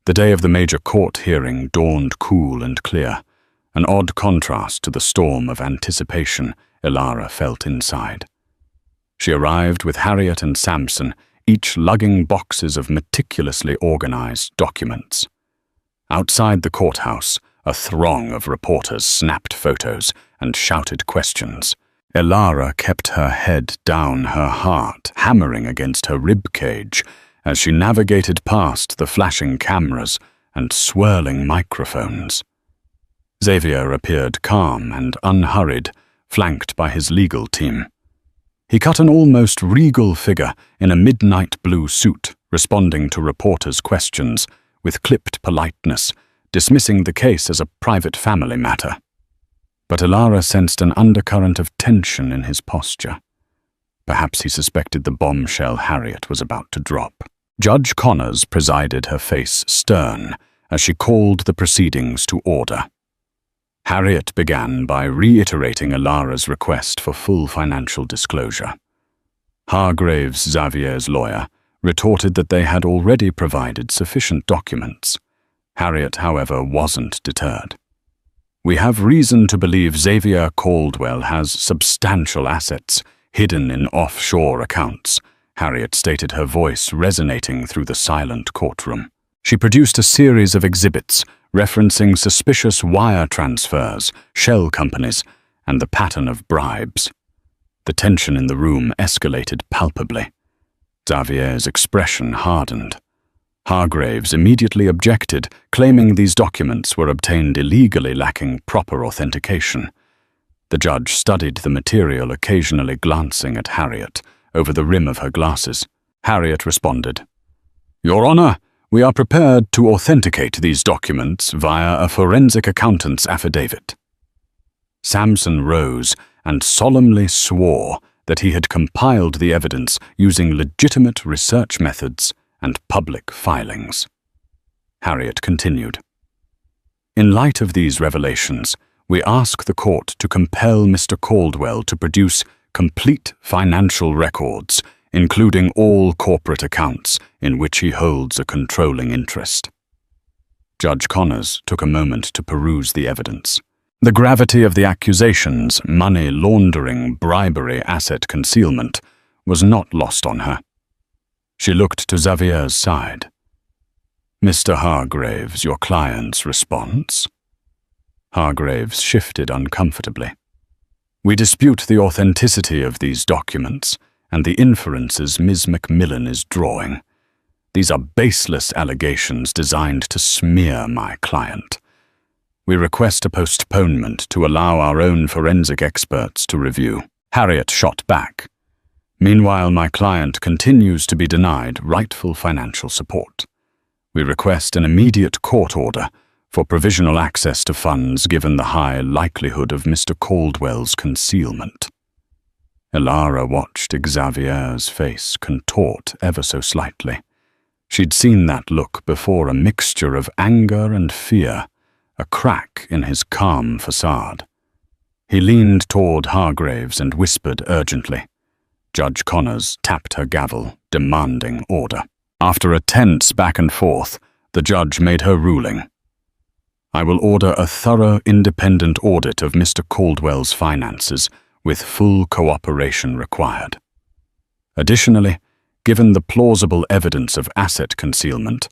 The day of the major court hearing dawned cool and clear, an odd contrast to the storm of anticipation Elara felt inside. She arrived with Harriet and Samson, each lugging boxes of meticulously organized documents. Outside the courthouse, a throng of reporters snapped photos and shouted questions. Elara kept her head down, her heart hammering against her rib cage as she navigated past the flashing cameras and swirling microphones. Xavier appeared calm and unhurried, flanked by his legal team. He cut an almost regal figure in a midnight blue suit, responding to reporters' questions with clipped politeness, dismissing the case as a private family matter. But Elara sensed an undercurrent of tension in his posture. Perhaps he suspected the bombshell Harriet was about to drop. Judge Connors presided, her face stern, as she called the proceedings to order. Harriet began by reiterating Elara's request for full financial disclosure. Hargraves, Xavier's lawyer, retorted that they had already provided sufficient documents. Harriet, however, wasn't deterred. "We have reason to believe Xavier Caldwell has substantial assets hidden in offshore accounts," Harriet stated, her voice resonating through the silent courtroom. She produced a series of exhibits referencing suspicious wire transfers, shell companies, and the pattern of bribes. The tension in the room escalated palpably. Xavier's expression hardened. Hargraves immediately objected, claiming these documents were obtained illegally, lacking proper authentication. The judge studied the material, occasionally glancing at Harriet over the rim of her glasses. Harriet responded, "Your Honor, we are prepared to authenticate these documents via a forensic accountant's affidavit." Samson rose and solemnly swore that he had compiled the evidence using legitimate research methods and public filings. Harriet continued, "In light of these revelations, we ask the court to compel Mr. Caldwell to produce complete financial records, including all corporate accounts in which he holds a controlling interest." Judge Connors took a moment to peruse the evidence. The gravity of the accusations, money laundering, bribery, asset concealment, was not lost on her. She looked to Xavier's side. "Mr. Hargraves, your client's response?" Hargraves shifted uncomfortably. "We dispute the authenticity of these documents and the inferences Ms. Macmillan is drawing. These are baseless allegations designed to smear my client. We request a postponement to allow our own forensic experts to review." Harriet shot back. "Meanwhile, my client continues to be denied rightful financial support. We request an immediate court order for provisional access to funds given the high likelihood of Mr. Caldwell's concealment." Elara watched Xavier's face contort ever so slightly. She'd seen that look before, a mixture of anger and fear, a crack in his calm facade. He leaned toward Hargraves and whispered urgently. Judge Connors tapped her gavel, demanding order. After a tense back and forth, the judge made her ruling. "I will order a thorough, independent audit of Mr. Caldwell's finances, with full cooperation required. Additionally, given the plausible evidence of asset concealment,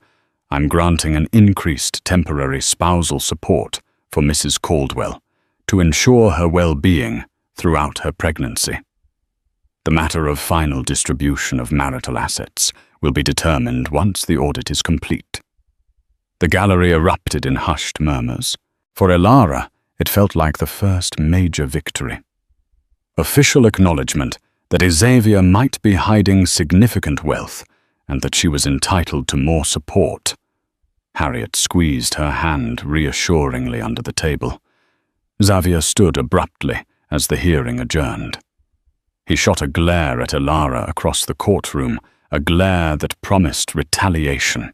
I'm granting an increased temporary spousal support for Mrs. Caldwell to ensure her well-being throughout her pregnancy. The matter of final distribution of marital assets will be determined once the audit is complete." The gallery erupted in hushed murmurs. For Elara, It felt like the first major victory. Official acknowledgement that Xavier might be hiding significant wealth and that she was entitled to more support. Harriet squeezed her hand reassuringly under the table. Xavier stood abruptly as the hearing adjourned. He shot a glare at Elara across the courtroom, a glare that promised retaliation.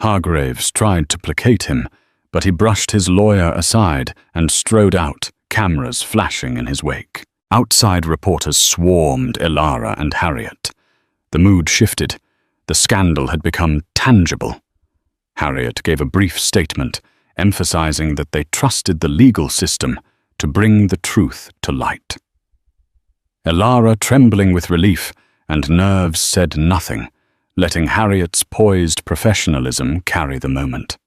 Hargraves tried to placate him, but he brushed his lawyer aside and strode out, cameras flashing in his wake. Outside reporters swarmed Elara and Harriet. The mood shifted. The scandal had become tangible. Harriet gave a brief statement, emphasizing that they trusted the legal system to bring the truth to light. Elara, trembling with relief and nerves, said nothing, letting Harriet's poised professionalism carry the moment.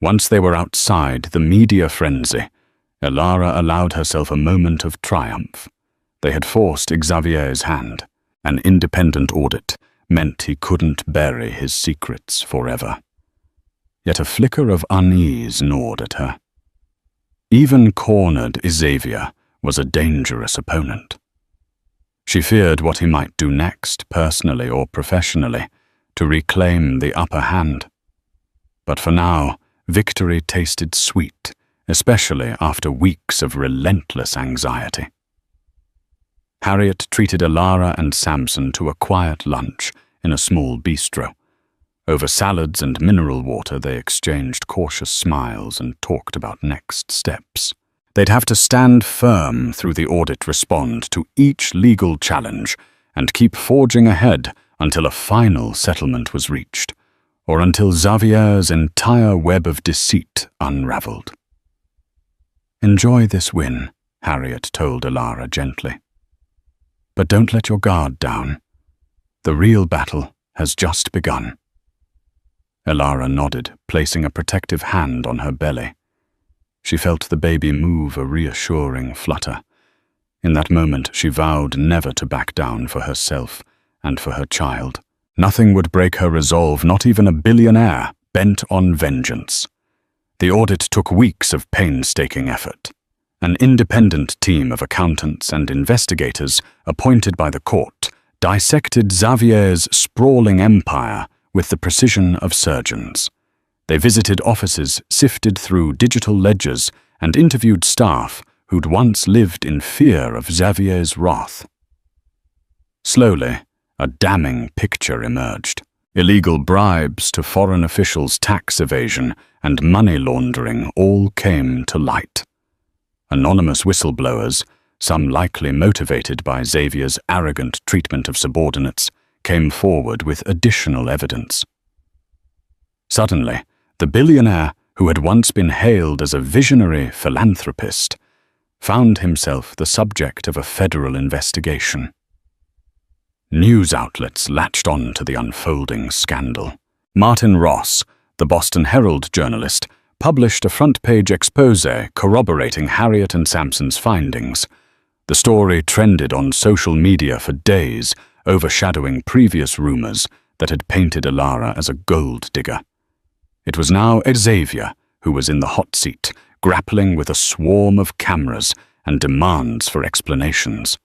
Once they were outside the media frenzy, Elara allowed herself a moment of triumph. They had forced Xavier's hand. An independent audit meant he couldn't bury his secrets forever. Yet a flicker of unease gnawed at her. Even cornered Xavier was a dangerous opponent. She feared what he might do next, personally or professionally, to reclaim the upper hand. But for now, victory tasted sweet, especially after weeks of relentless anxiety. Harriet treated Elara and Samson to a quiet lunch in a small bistro. Over salads and mineral water, they exchanged cautious smiles and talked about next steps. They'd have to stand firm through the audit, respond to each legal challenge, and keep forging ahead until a final settlement was reached, or until Xavier's entire web of deceit unraveled. "Enjoy this win," Harriet told Elara gently. "But don't let your guard down. The real battle has just begun." Elara nodded, placing a protective hand on her belly. She felt the baby move a reassuring flutter. In that moment, she vowed never to back down for herself and for her child. Nothing would break her resolve, not even a billionaire bent on vengeance. The audit took weeks of painstaking effort. An independent team of accountants and investigators appointed by the court dissected Xavier's sprawling empire with the precision of surgeons. They visited offices, sifted through digital ledgers, and interviewed staff who'd once lived in fear of Xavier's wrath. Slowly, a damning picture emerged. Illegal bribes to foreign officials, tax evasion, and money laundering all came to light. Anonymous whistleblowers, some likely motivated by Xavier's arrogant treatment of subordinates, came forward with additional evidence. Suddenly, the billionaire, who had once been hailed as a visionary philanthropist, found himself the subject of a federal investigation. News outlets latched on to the unfolding scandal. Martin Ross, the Boston Herald journalist, published a front-page exposé corroborating Harriet and Samson's findings. The story trended on social media for days, overshadowing previous rumors that had painted Elara as a gold digger. It was now Xavier who was in the hot seat, grappling with a swarm of cameras and demands for explanations.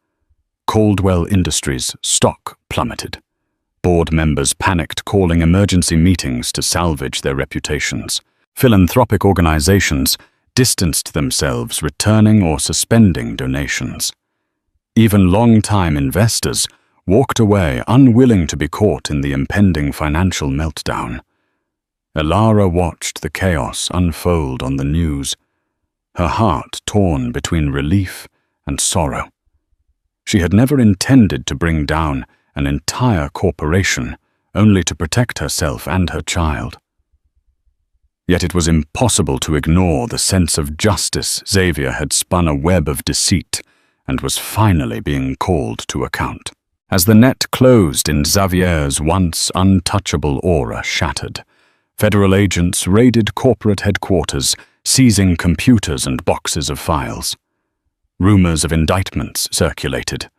Caldwell Industries' stock plummeted. Board members panicked, calling emergency meetings to salvage their reputations. Philanthropic organizations distanced themselves, returning or suspending donations. Even long-time investors walked away, unwilling to be caught in the impending financial meltdown. Elara watched the chaos unfold on the news, her heart torn between relief and sorrow. She had never intended to bring down an entire corporation, only to protect herself and her child. Yet it was impossible to ignore the sense of justice. Xavier had spun a web of deceit and was finally being called to account. As the net closed in Xavier's once untouchable aura shattered, federal agents raided corporate headquarters, seizing computers and boxes of files. Rumors of indictments circulated.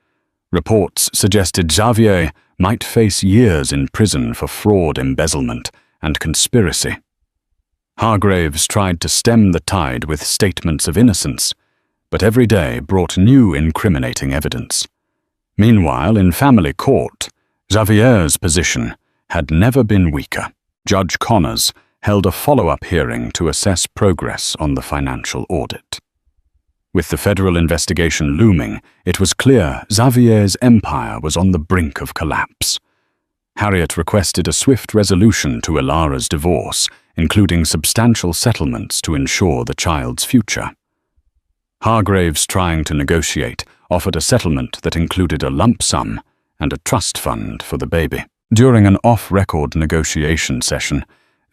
Reports suggested Xavier might face years in prison for fraud, embezzlement, and conspiracy. Hargraves tried to stem the tide with statements of innocence, but every day brought new incriminating evidence. Meanwhile, in family court, Xavier's position had never been weaker. Judge Connors held a follow-up hearing to assess progress on the financial audit. With the federal investigation looming, it was clear Xavier's empire was on the brink of collapse. Harriet requested a swift resolution to Ilara's divorce, including substantial settlements to ensure the child's future. Hargraves, trying to negotiate, offered a settlement that included a lump sum and a trust fund for the baby. During an off-record negotiation session,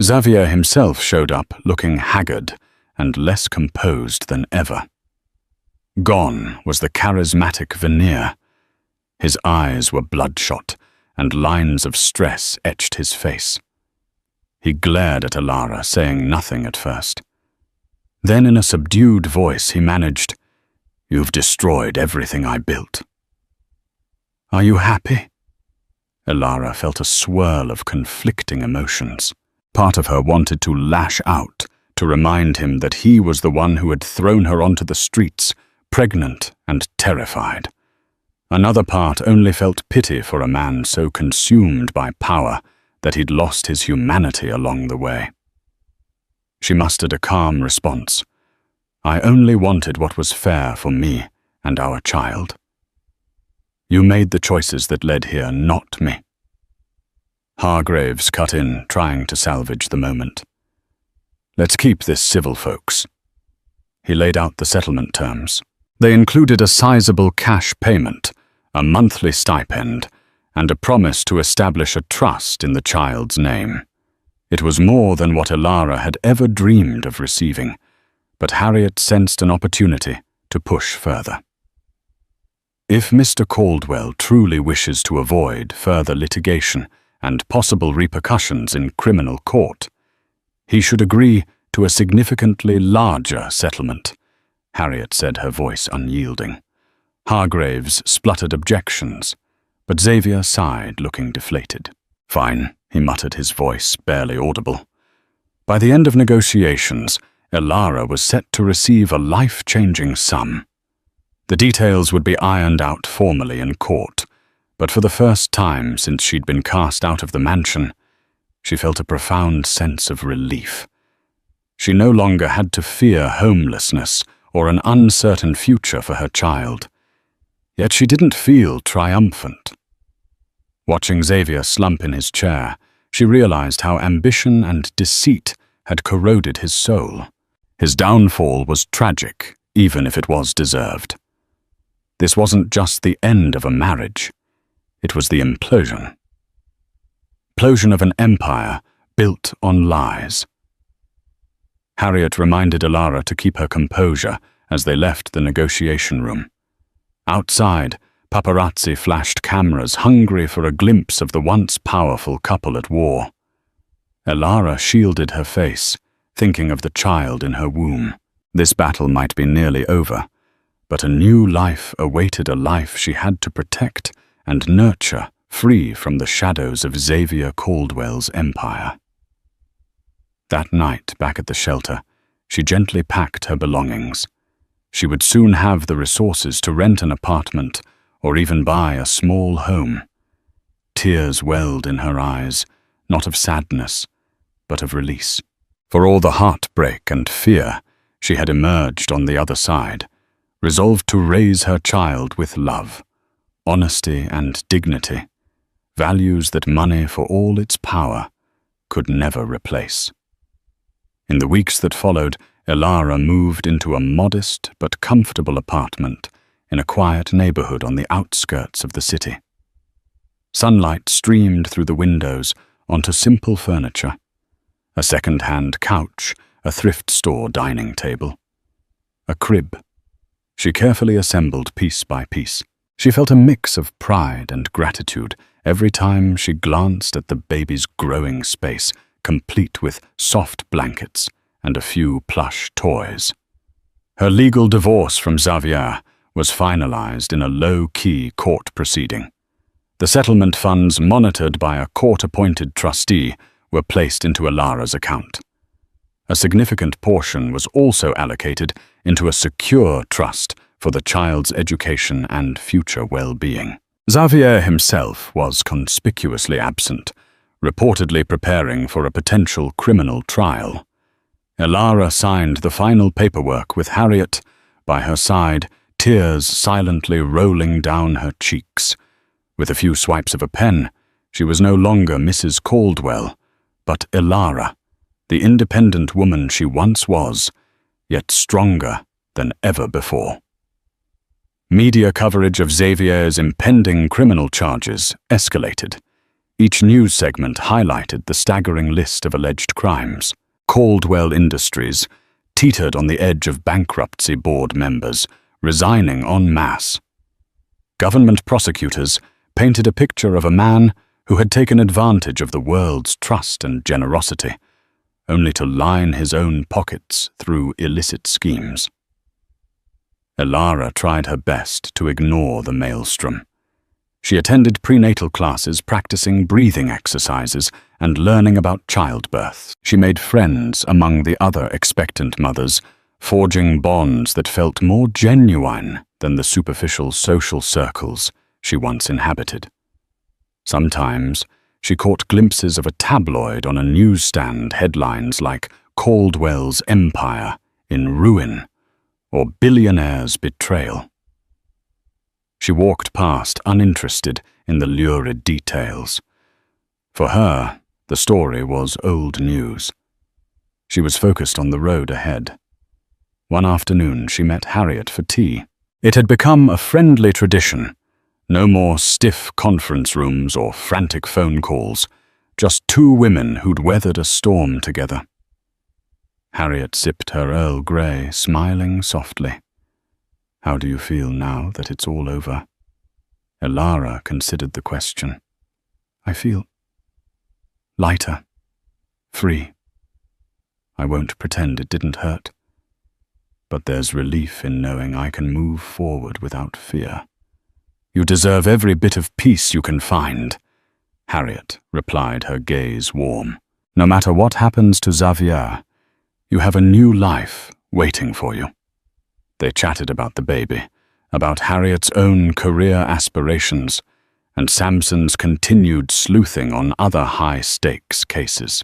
Xavier himself showed up looking haggard and less composed than ever. Gone was the charismatic veneer. His eyes were bloodshot, and lines of stress etched his face. He glared at Ilara, saying nothing at first. Then in a subdued voice he managed, "You've destroyed everything I built." "Are you happy?" Ilara felt a swirl of conflicting emotions. Part of her wanted to lash out, to remind him that he was the one who had thrown her onto the streets, pregnant and terrified. Another part only felt pity for a man so consumed by power that he'd lost his humanity along the way. She mustered a calm response. "I only wanted what was fair for me and our child. You made the choices that led here, not me." Hargraves cut in, trying to salvage the moment. "Let's keep this civil, folks." He laid out the settlement terms. They included a sizable cash payment, a monthly stipend, and a promise to establish a trust in the child's name. It was more than what Ilara had ever dreamed of receiving, but Harriet sensed an opportunity to push further. If Mr. Caldwell truly wishes to avoid further litigation and possible repercussions in criminal court, he should agree to a significantly larger settlement, Harriet said, her voice unyielding. Hargraves spluttered objections, but Xavier sighed, looking deflated. "Fine," he muttered, his voice barely audible. By the end of negotiations, Ilara was set to receive a life-changing sum. The details would be ironed out formally in court, but for the first time since she'd been cast out of the mansion, she felt a profound sense of relief. She no longer had to fear homelessness or an uncertain future for her child. Yet she didn't feel triumphant. Watching Xavier slump in his chair, she realized how ambition and deceit had corroded his soul. His downfall was tragic, even if it was deserved. This wasn't just the end of a marriage. It was the implosion. Implosion of an empire built on lies. Harriet reminded Ilara to keep her composure as they left the negotiation room. Outside, paparazzi flashed cameras, hungry for a glimpse of the once powerful couple at war. Ilara shielded her face, thinking of the child in her womb. This battle might be nearly over, but a new life awaited, a life she had to protect and nurture, free from the shadows of Xavier Caldwell's empire. That night, back at the shelter, she gently packed her belongings. She would soon have the resources to rent an apartment or even buy a small home. Tears welled in her eyes, not of sadness, but of release. For all the heartbreak and fear, she had emerged on the other side, resolved to raise her child with love, honesty and dignity, values that money, for all its power, could never replace. In the weeks that followed, Ilara moved into a modest but comfortable apartment in a quiet neighborhood on the outskirts of the city. Sunlight streamed through the windows onto simple furniture, a second-hand couch, a thrift store dining table, a crib. She carefully assembled piece by piece. She felt a mix of pride and gratitude every time she glanced at the baby's growing space, complete with soft blankets and a few plush toys. Her legal divorce from Xavier was finalized in a low-key court proceeding. The settlement funds, monitored by a court-appointed trustee, were placed into Ilara's account. A significant portion was also allocated into a secure trust for the child's education and future well-being. Xavier himself was conspicuously absent, reportedly preparing for a potential criminal trial. Elara signed the final paperwork with Harriet by her side, tears silently rolling down her cheeks. With a few swipes of a pen, she was no longer Mrs. Caldwell, but Elara, the independent woman she once was, yet stronger than ever before. Media coverage of Xavier's impending criminal charges escalated. Each news segment highlighted the staggering list of alleged crimes. Caldwell Industries teetered on the edge of bankruptcy board members, resigning en masse. Government prosecutors painted a picture of a man who had taken advantage of the world's trust and generosity, only to line his own pockets through illicit schemes. Elara tried her best to ignore the maelstrom. She attended prenatal classes, practicing breathing exercises and learning about childbirth. She made friends among the other expectant mothers, forging bonds that felt more genuine than the superficial social circles she once inhabited. Sometimes she caught glimpses of a tabloid on a newsstand, headlines like "Caldwell's Empire in Ruin" or "Billionaire's Betrayal." She walked past, uninterested in the lurid details. For her, the story was old news. She was focused on the road ahead. One afternoon, she met Harriet for tea. It had become a friendly tradition. No more stiff conference rooms or frantic phone calls, just two women who'd weathered a storm together. Harriet sipped her Earl Grey, smiling softly. "How do you feel now that it's all over?" Elara considered the question. "I feel lighter, free. I won't pretend it didn't hurt. But there's relief in knowing I can move forward without fear." "You deserve every bit of peace you can find," Harriet replied, her gaze warm. "No matter what happens to Xavier, you have a new life waiting for you." They chatted about the baby, about Harriet's own career aspirations, and Sampson's continued sleuthing on other high-stakes cases.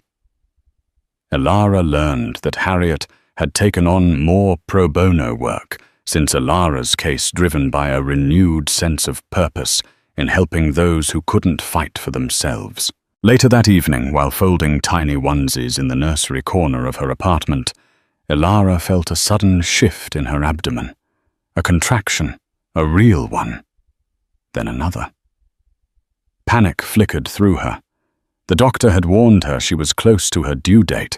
Elara learned that Harriet had taken on more pro bono work since Elara's case, driven by a renewed sense of purpose in helping those who couldn't fight for themselves. Later that evening, while folding tiny onesies in the nursery corner of her apartment, Elara felt a sudden shift in her abdomen. A contraction, a real one. Then another. Panic flickered through her. The doctor had warned her she was close to her due date,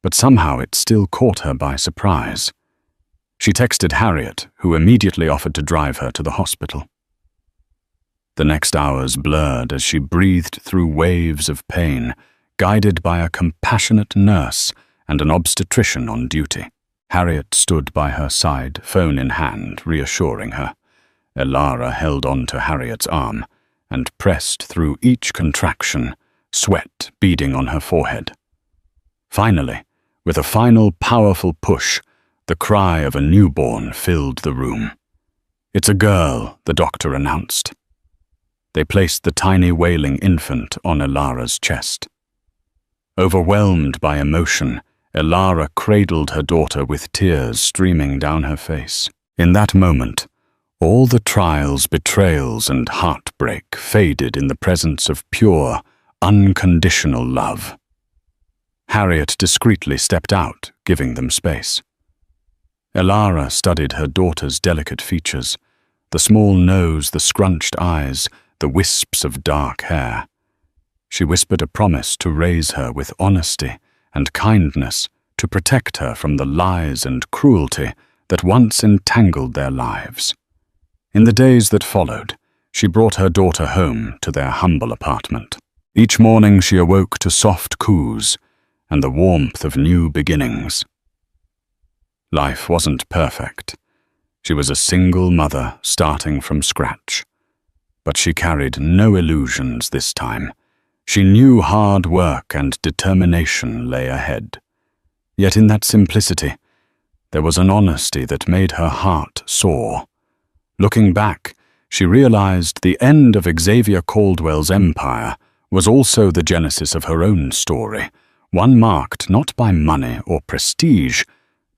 but somehow it still caught her by surprise. She texted Harriet, who immediately offered to drive her to the hospital. The next hours blurred as she breathed through waves of pain, guided by a compassionate nurse and an obstetrician on duty. Harriet stood by her side, phone in hand, reassuring her. Elara held on to Harriet's arm and pressed through each contraction, sweat beading on her forehead. Finally, with a final powerful push, the cry of a newborn filled the room. "It's a girl," the doctor announced. They placed the tiny wailing infant on Elara's chest. Overwhelmed by emotion, Elara cradled her daughter with tears streaming down her face. In that moment, all the trials, betrayals, and heartbreak faded in the presence of pure, unconditional love. Harriet discreetly stepped out, giving them space. Elara studied her daughter's delicate features, the small nose, the scrunched eyes, the wisps of dark hair. She whispered a promise to raise her with honesty and kindness, to protect her from the lies and cruelty that once entangled their lives. In the days that followed, she brought her daughter home to their humble apartment. Each morning she awoke to soft coos and the warmth of new beginnings. Life wasn't perfect. She was a single mother starting from scratch. But she carried no illusions this time. She knew hard work and determination lay ahead. Yet in that simplicity, there was an honesty that made her heart soar. Looking back, she realized the end of Xavier Caldwell's empire was also the genesis of her own story, one marked not by money or prestige,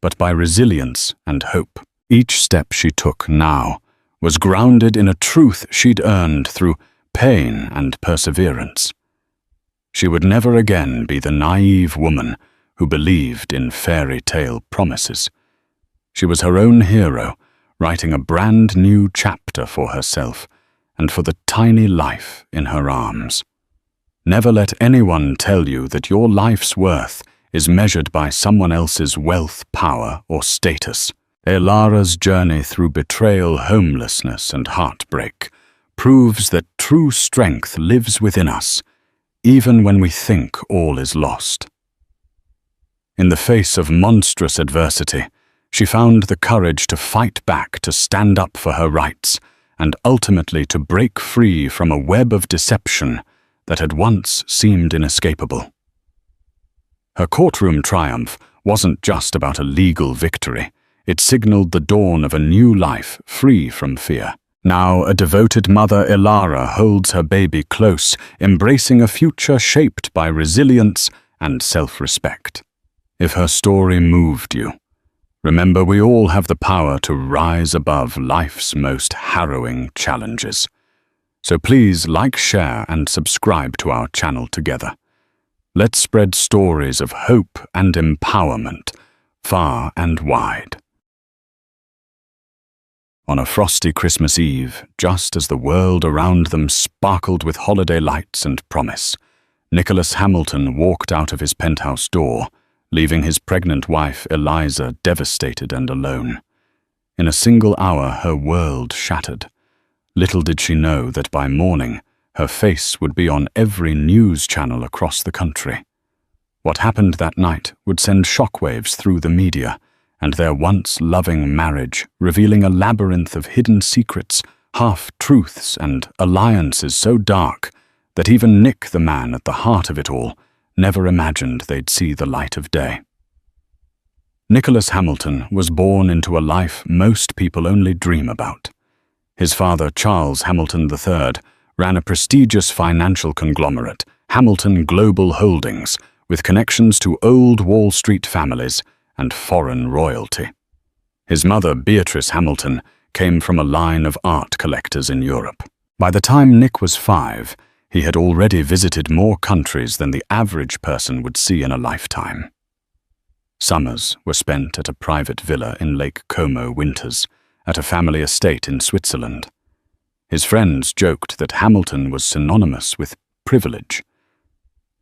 but by resilience and hope. Each step she took now was grounded in a truth she'd earned through pain and perseverance. She would never again be the naive woman who believed in fairy tale promises. She was her own hero, writing a brand new chapter for herself and for the tiny life in her arms. Never let anyone tell you that your life's worth is measured by someone else's wealth, power, or status. Elara's journey through betrayal, homelessness, and heartbreak proves that true strength lives within us, even when we think all is lost. In the face of monstrous adversity, she found the courage to fight back, to stand up for her rights, and ultimately to break free from a web of deception that had once seemed inescapable. Her courtroom triumph wasn't just about a legal victory. It signaled the dawn of a new life free from fear. Now a devoted mother, Elara, holds her baby close, embracing a future shaped by resilience and self-respect. If her story moved you, remember we all have the power to rise above life's most harrowing challenges. So please like, share, and subscribe to our channel together. Let's spread stories of hope and empowerment far and wide. On a frosty Christmas Eve, just as the world around them sparkled with holiday lights and promise, Nicholas Hamilton walked out of his penthouse door, leaving his pregnant wife Eliza devastated and alone. In a single hour, her world shattered. Little did she know that by morning, her face would be on every news channel across the country. What happened that night would send shockwaves through the media, and their once loving marriage, revealing a labyrinth of hidden secrets, half-truths, and alliances so dark that even Nick, the man at the heart of it all, never imagined they'd see the light of day. Nicholas Hamilton was born into a life most people only dream about. His father, Charles Hamilton III, ran a prestigious financial conglomerate, Hamilton Global Holdings, with connections to old Wall Street families and foreign royalty. His mother, Beatrice Hamilton, came from a line of art collectors in Europe. By the time Nick was 5, he had already visited more countries than the average person would see in a lifetime. Summers were spent at a private villa in Lake Como, winters at a family estate in Switzerland. His friends joked that Hamilton was synonymous with privilege.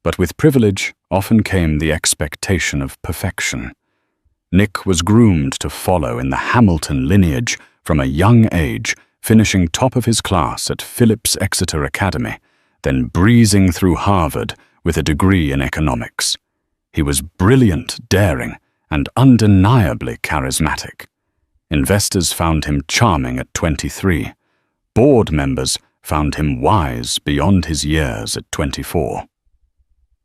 But with privilege often came the expectation of perfection. Nick was groomed to follow in the Hamilton lineage from a young age, finishing top of his class at Phillips Exeter Academy, then breezing through Harvard with a degree in economics. He was brilliant, daring, and undeniably charismatic. Investors found him charming at 23. Board members found him wise beyond his years at 24.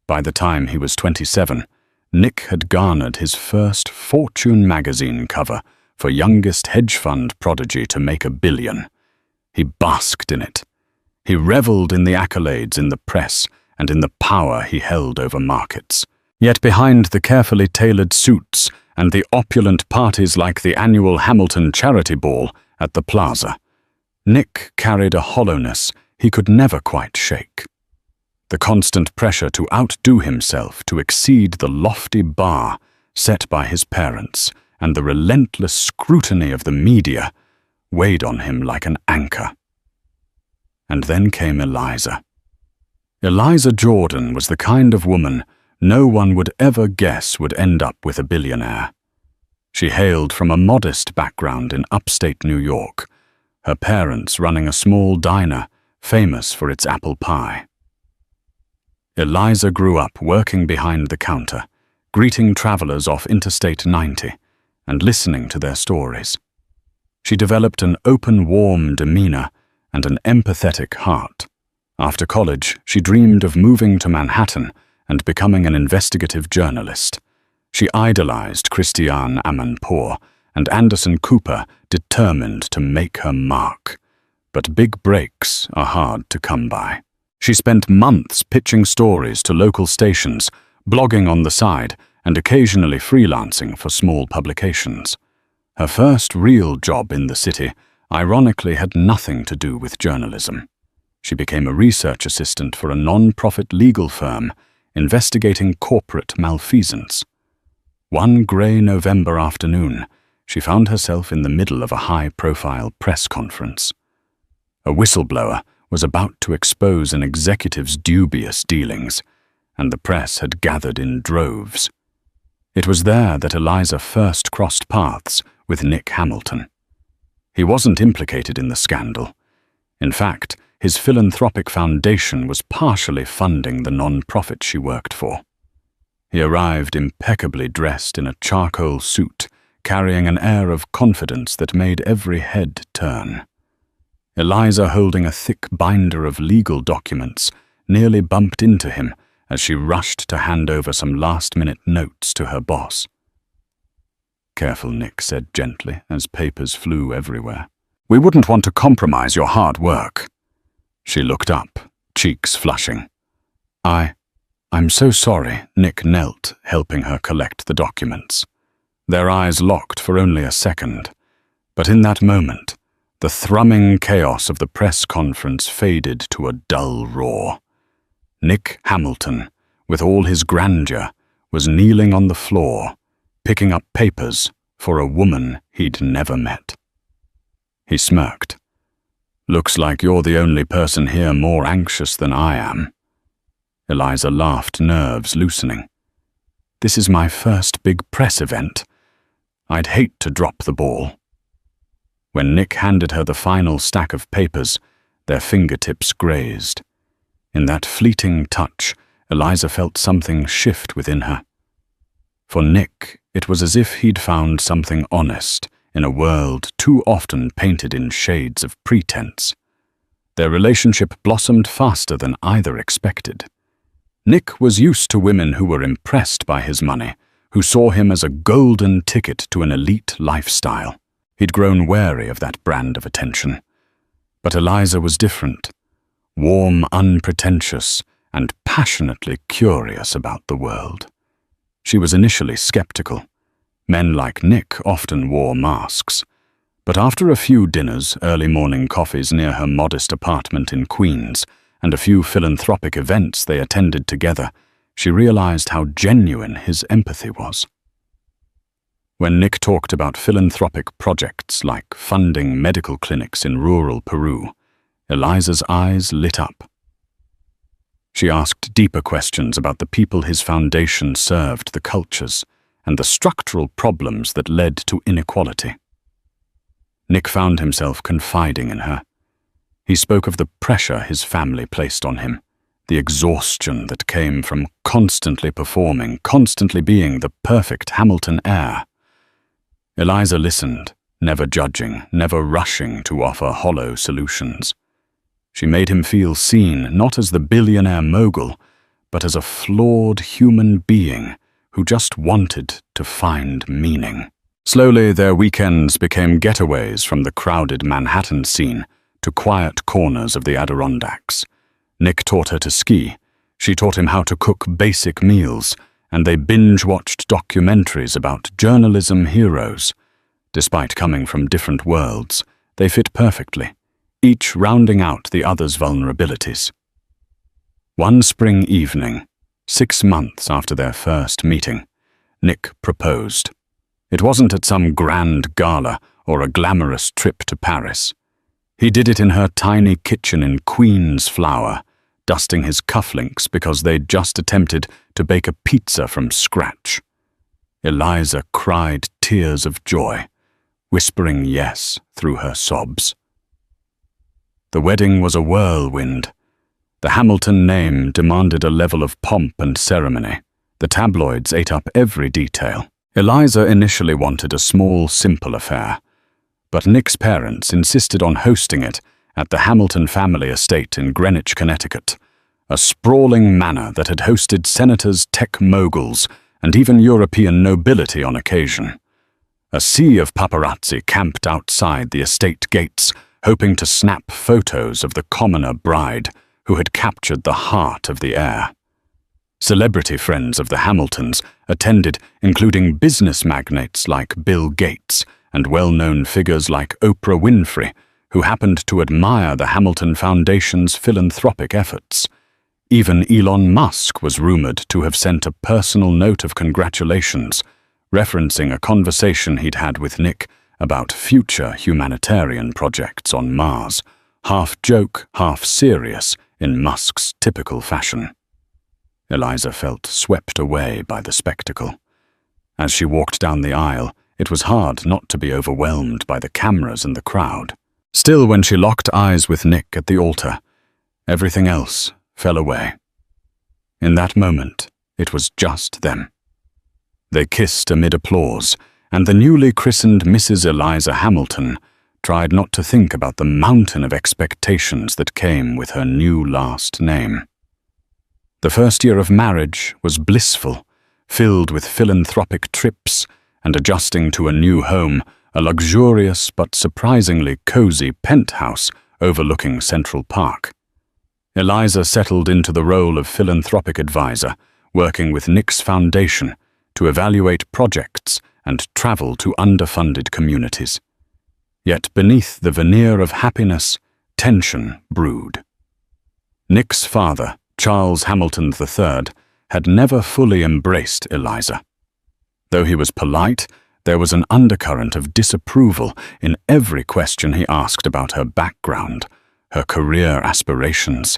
By the time he was 27, Nick had garnered his first Fortune magazine cover for youngest hedge fund prodigy to make $1 billion. He basked in it. He reveled in the accolades in the press and in the power he held over markets. Yet behind the carefully tailored suits and the opulent parties like the annual Hamilton Charity Ball at the Plaza, Nick carried a hollowness he could never quite shake. The constant pressure to outdo himself, to exceed the lofty bar set by his parents, and the relentless scrutiny of the media weighed on him like an anchor. And then came Eliza. Eliza Jordan was the kind of woman no one would ever guess would end up with a billionaire. She hailed from a modest background in upstate New York, her parents running a small diner famous for its apple pie. Eliza grew up working behind the counter, greeting travelers off Interstate 90 and listening to their stories. She developed an open, warm demeanor and an empathetic heart. After college, she dreamed of moving to Manhattan and becoming an investigative journalist. She idolized Christiane Amanpour and Anderson Cooper, determined to make her mark. But big breaks are hard to come by. She spent months pitching stories to local stations, blogging on the side, and occasionally freelancing for small publications. Her first real job in the city, ironically, had nothing to do with journalism. She became a research assistant for a non-profit legal firm investigating corporate malfeasance. One grey November afternoon, she found herself in the middle of a high-profile press conference. A whistleblower was about to expose an executive's dubious dealings, and the press had gathered in droves. It was there that Eliza first crossed paths with Nick Hamilton. He wasn't implicated in the scandal. In fact, his philanthropic foundation was partially funding the non-profit she worked for. He arrived impeccably dressed in a charcoal suit, carrying an air of confidence that made every head turn. Eliza, holding a thick binder of legal documents, nearly bumped into him as she rushed to hand over some last-minute notes to her boss. "Careful," Nick said gently as papers flew everywhere. "We wouldn't want to compromise your hard work." She looked up, cheeks flushing. I'm so sorry," Nick knelt, helping her collect the documents. Their eyes locked for only a second, but in that moment, the thrumming chaos of the press conference faded to a dull roar. Nick Hamilton, with all his grandeur, was kneeling on the floor, picking up papers for a woman he'd never met. He smirked. "Looks like you're the only person here more anxious than I am." Eliza laughed, nerves loosening. "This is my first big press event. I'd hate to drop the ball." When Nick handed her the final stack of papers, their fingertips grazed. In that fleeting touch, Eliza felt something shift within her. For Nick, it was as if he'd found something honest in a world too often painted in shades of pretense. Their relationship blossomed faster than either expected. Nick was used to women who were impressed by his money, who saw him as a golden ticket to an elite lifestyle. He'd grown wary of that brand of attention. But Eliza was different, warm, unpretentious, and passionately curious about the world. She was initially skeptical. Men like Nick often wore masks. But after a few dinners, early morning coffees near her modest apartment in Queens, and a few philanthropic events they attended together, she realized how genuine his empathy was. When Nick talked about philanthropic projects like funding medical clinics in rural Peru, Eliza's eyes lit up. She asked deeper questions about the people his foundation served, the cultures, and the structural problems that led to inequality. Nick found himself confiding in her. He spoke of the pressure his family placed on him, the exhaustion that came from constantly performing, constantly being the perfect Hamilton heir. Eliza listened, never judging, never rushing to offer hollow solutions. She made him feel seen, not as the billionaire mogul, but as a flawed human being who just wanted to find meaning. Slowly, their weekends became getaways from the crowded Manhattan scene to quiet corners of the Adirondacks. Nick taught her to ski, she taught him how to cook basic meals, and they binge-watched documentaries about journalism heroes. Despite coming from different worlds, they fit perfectly, each rounding out the other's vulnerabilities. One spring evening, 6 months after their first meeting, Nick proposed. It wasn't at some grand gala or a glamorous trip to Paris. He did it in her tiny kitchen in Queens Flower, dusting his cufflinks because they'd just attempted to bake a pizza from scratch. Eliza cried tears of joy, whispering yes through her sobs. The wedding was a whirlwind. The Hamilton name demanded a level of pomp and ceremony. The tabloids ate up every detail. Eliza initially wanted a small, simple affair, but Nick's parents insisted on hosting it at the Hamilton family estate in Greenwich, Connecticut, a sprawling manor that had hosted senators, tech moguls, and even European nobility on occasion. A sea of paparazzi camped outside the estate gates, hoping to snap photos of the commoner bride who had captured the heart of the heir. Celebrity friends of the Hamiltons attended, including business magnates like Bill Gates and well-known figures like Oprah Winfrey, who happened to admire the Hamilton Foundation's philanthropic efforts. Even Elon Musk was rumored to have sent a personal note of congratulations, referencing a conversation he'd had with Nick about future humanitarian projects on Mars, half joke, half serious in Musk's typical fashion. Eliza felt swept away by the spectacle. As she walked down the aisle, it was hard not to be overwhelmed by the cameras and the crowd. Still, when she locked eyes with Nick at the altar, everything else fell away. In that moment, it was just them. They kissed amid applause, and the newly christened Mrs. Eliza Hamilton tried not to think about the mountain of expectations that came with her new last name. The first year of marriage was blissful, filled with philanthropic trips and adjusting to a new home, a luxurious but surprisingly cozy penthouse overlooking Central Park. Eliza settled into the role of philanthropic advisor, working with Nick's foundation to evaluate projects and travel to underfunded communities. Yet beneath the veneer of happiness, tension brewed. Nick's father, Charles Hamilton III, had never fully embraced Eliza. Though he was polite, there was an undercurrent of disapproval in every question he asked about her background, her career aspirations,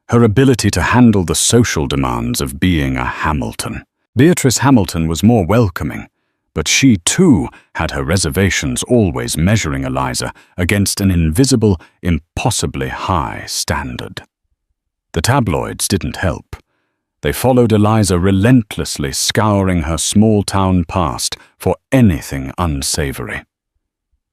her ability to handle the social demands of being a Hamilton. Beatrice Hamilton was more welcoming, but she too had her reservations, always measuring Eliza against an invisible, impossibly high standard. The tabloids didn't help. They followed Eliza relentlessly, scouring her small-town past for anything unsavory.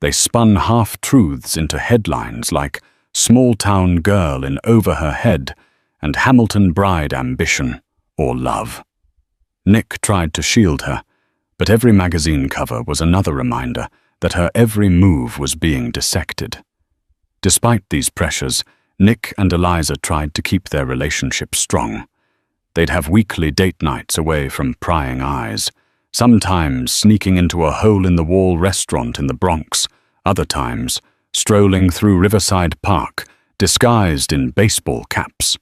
They spun half-truths into headlines like "Small-Town Girl in Over Her Head" and "Hamilton Bride Ambition" or "Love." Nick tried to shield her, but every magazine cover was another reminder that her every move was being dissected. Despite these pressures, Nick and Eliza tried to keep their relationship strong. They'd have weekly date nights away from prying eyes, sometimes sneaking into a hole-in-the-wall restaurant in the Bronx, other times strolling through Riverside Park, disguised in baseball caps.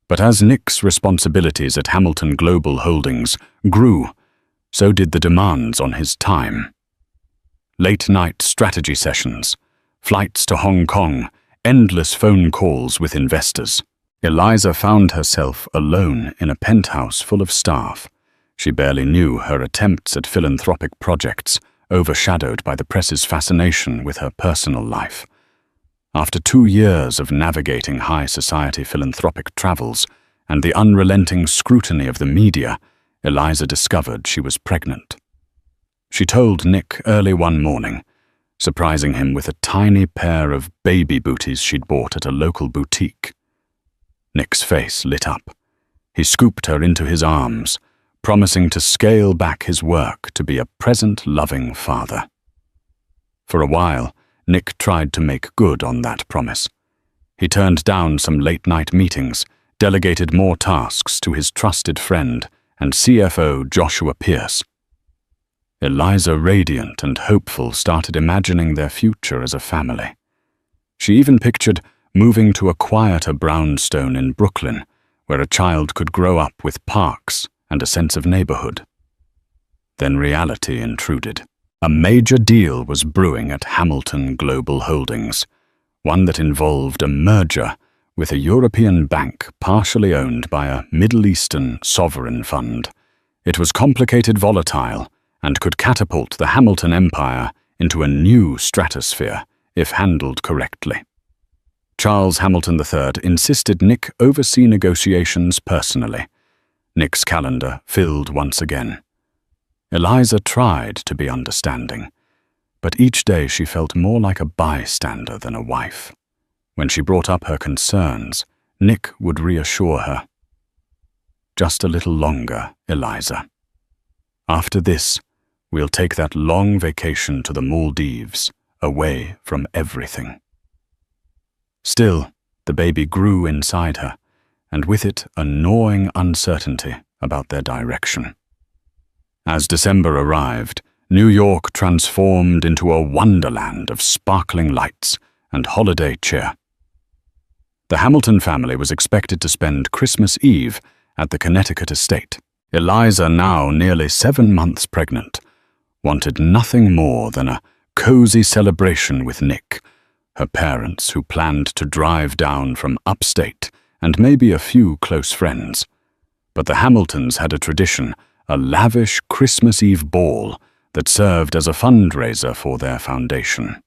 But as Nick's responsibilities at Hamilton Global Holdings grew, so did the demands on his time. Late-night strategy sessions, flights to Hong Kong, endless phone calls with investors. Eliza found herself alone in a penthouse full of staff. She barely knew her attempts at philanthropic projects, overshadowed by the press's fascination with her personal life. After 2 years of navigating high society philanthropic travels and the unrelenting scrutiny of the media, Eliza discovered she was pregnant. She told Nick early one morning, surprising him with a tiny pair of baby booties she'd bought at a local boutique. Nick's face lit up. He scooped her into his arms, promising to scale back his work to be a present, loving father. For a while, Nick tried to make good on that promise. He turned down some late-night meetings, delegated more tasks to his trusted friend and CFO Joshua Pierce. Eliza, radiant and hopeful, started imagining their future as a family. She even pictured moving to a quieter brownstone in Brooklyn, where a child could grow up with parks and a sense of neighborhood. Then reality intruded. A major deal was brewing at Hamilton Global Holdings, one that involved a merger with a European bank partially owned by a Middle Eastern sovereign fund. It was complicated, volatile, and could catapult the Hamilton empire into a new stratosphere if handled correctly. Charles Hamilton III insisted Nick oversee negotiations personally. Nick's calendar filled once again. Eliza tried to be understanding, but each day she felt more like a bystander than a wife. When she brought up her concerns, Nick would reassure her. "Just a little longer, Eliza. After this, we'll take that long vacation to the Maldives, away from everything." Still, the baby grew inside her, and with it a gnawing uncertainty about their direction. As December arrived, New York transformed into a wonderland of sparkling lights and holiday cheer. The Hamilton family was expected to spend Christmas Eve at the Connecticut estate. Eliza, now nearly 7 months pregnant, wanted nothing more than a cozy celebration with Nick, her parents who planned to drive down from upstate and maybe a few close friends. But the Hamiltons had a tradition, a lavish Christmas Eve ball that served as a fundraiser for their foundation.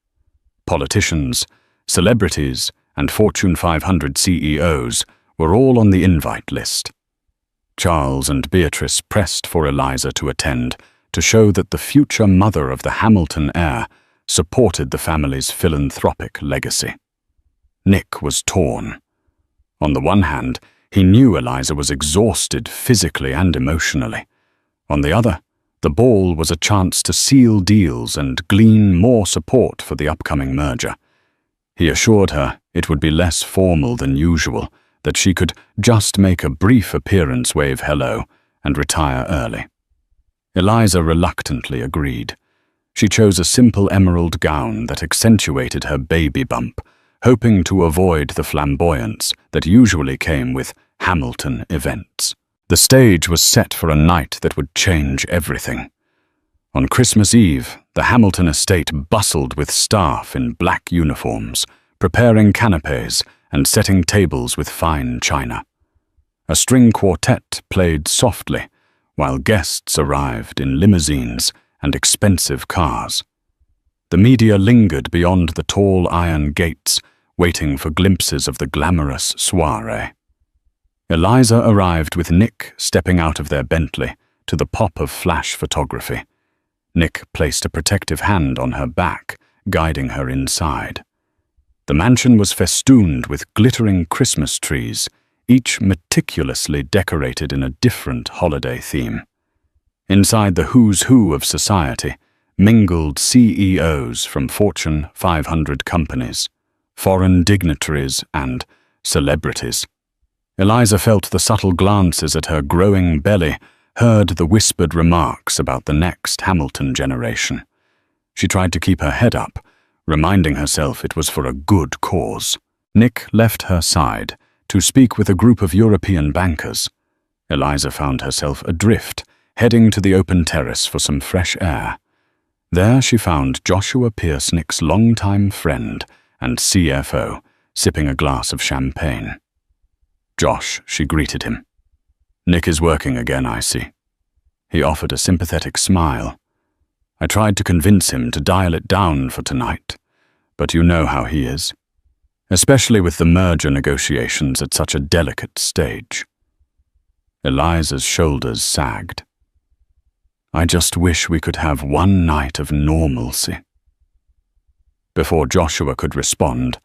Politicians, celebrities, and Fortune 500 CEOs were all on the invite list. Charles and Beatrice pressed for Eliza to attend to show that the future mother of the Hamilton heir supported the family's philanthropic legacy. Nick was torn. On the one hand, he knew Eliza was exhausted physically and emotionally. On the other, the ball was a chance to seal deals and glean more support for the upcoming merger. He assured her it would be less formal than usual, that she could just make a brief appearance, wave hello, and retire early. Eliza reluctantly agreed. She chose a simple emerald gown that accentuated her baby bump, hoping to avoid the flamboyance that usually came with Hamilton events. The stage was set for a night that would change everything. On Christmas Eve, the Hamilton estate bustled with staff in black uniforms, preparing canapes and setting tables with fine china. A string quartet played softly, while guests arrived in limousines and expensive cars. The media lingered beyond the tall iron gates, waiting for glimpses of the glamorous soiree. Eliza arrived with Nick stepping out of their Bentley to the pop of flash photography. Nick placed a protective hand on her back, guiding her inside. The mansion was festooned with glittering Christmas trees, each meticulously decorated in a different holiday theme. Inside the who's who of society mingled CEOs from Fortune 500 companies, foreign dignitaries, and celebrities. Eliza felt the subtle glances at her growing belly, heard the whispered remarks about the next Hamilton generation. She tried to keep her head up, reminding herself it was for a good cause. Nick left her side to speak with a group of European bankers. Eliza found herself adrift, heading to the open terrace for some fresh air. There she found Joshua Pierce, Nick's longtime friend and CFO, sipping a glass of champagne. "Josh," she greeted him. "Nick is working again, I see." He offered a sympathetic smile. "I tried to convince him to dial it down for tonight, but you know how he is, especially with the merger negotiations at such a delicate stage." Eliza's shoulders sagged. "I just wish we could have one night of normalcy." Before Joshua could respond,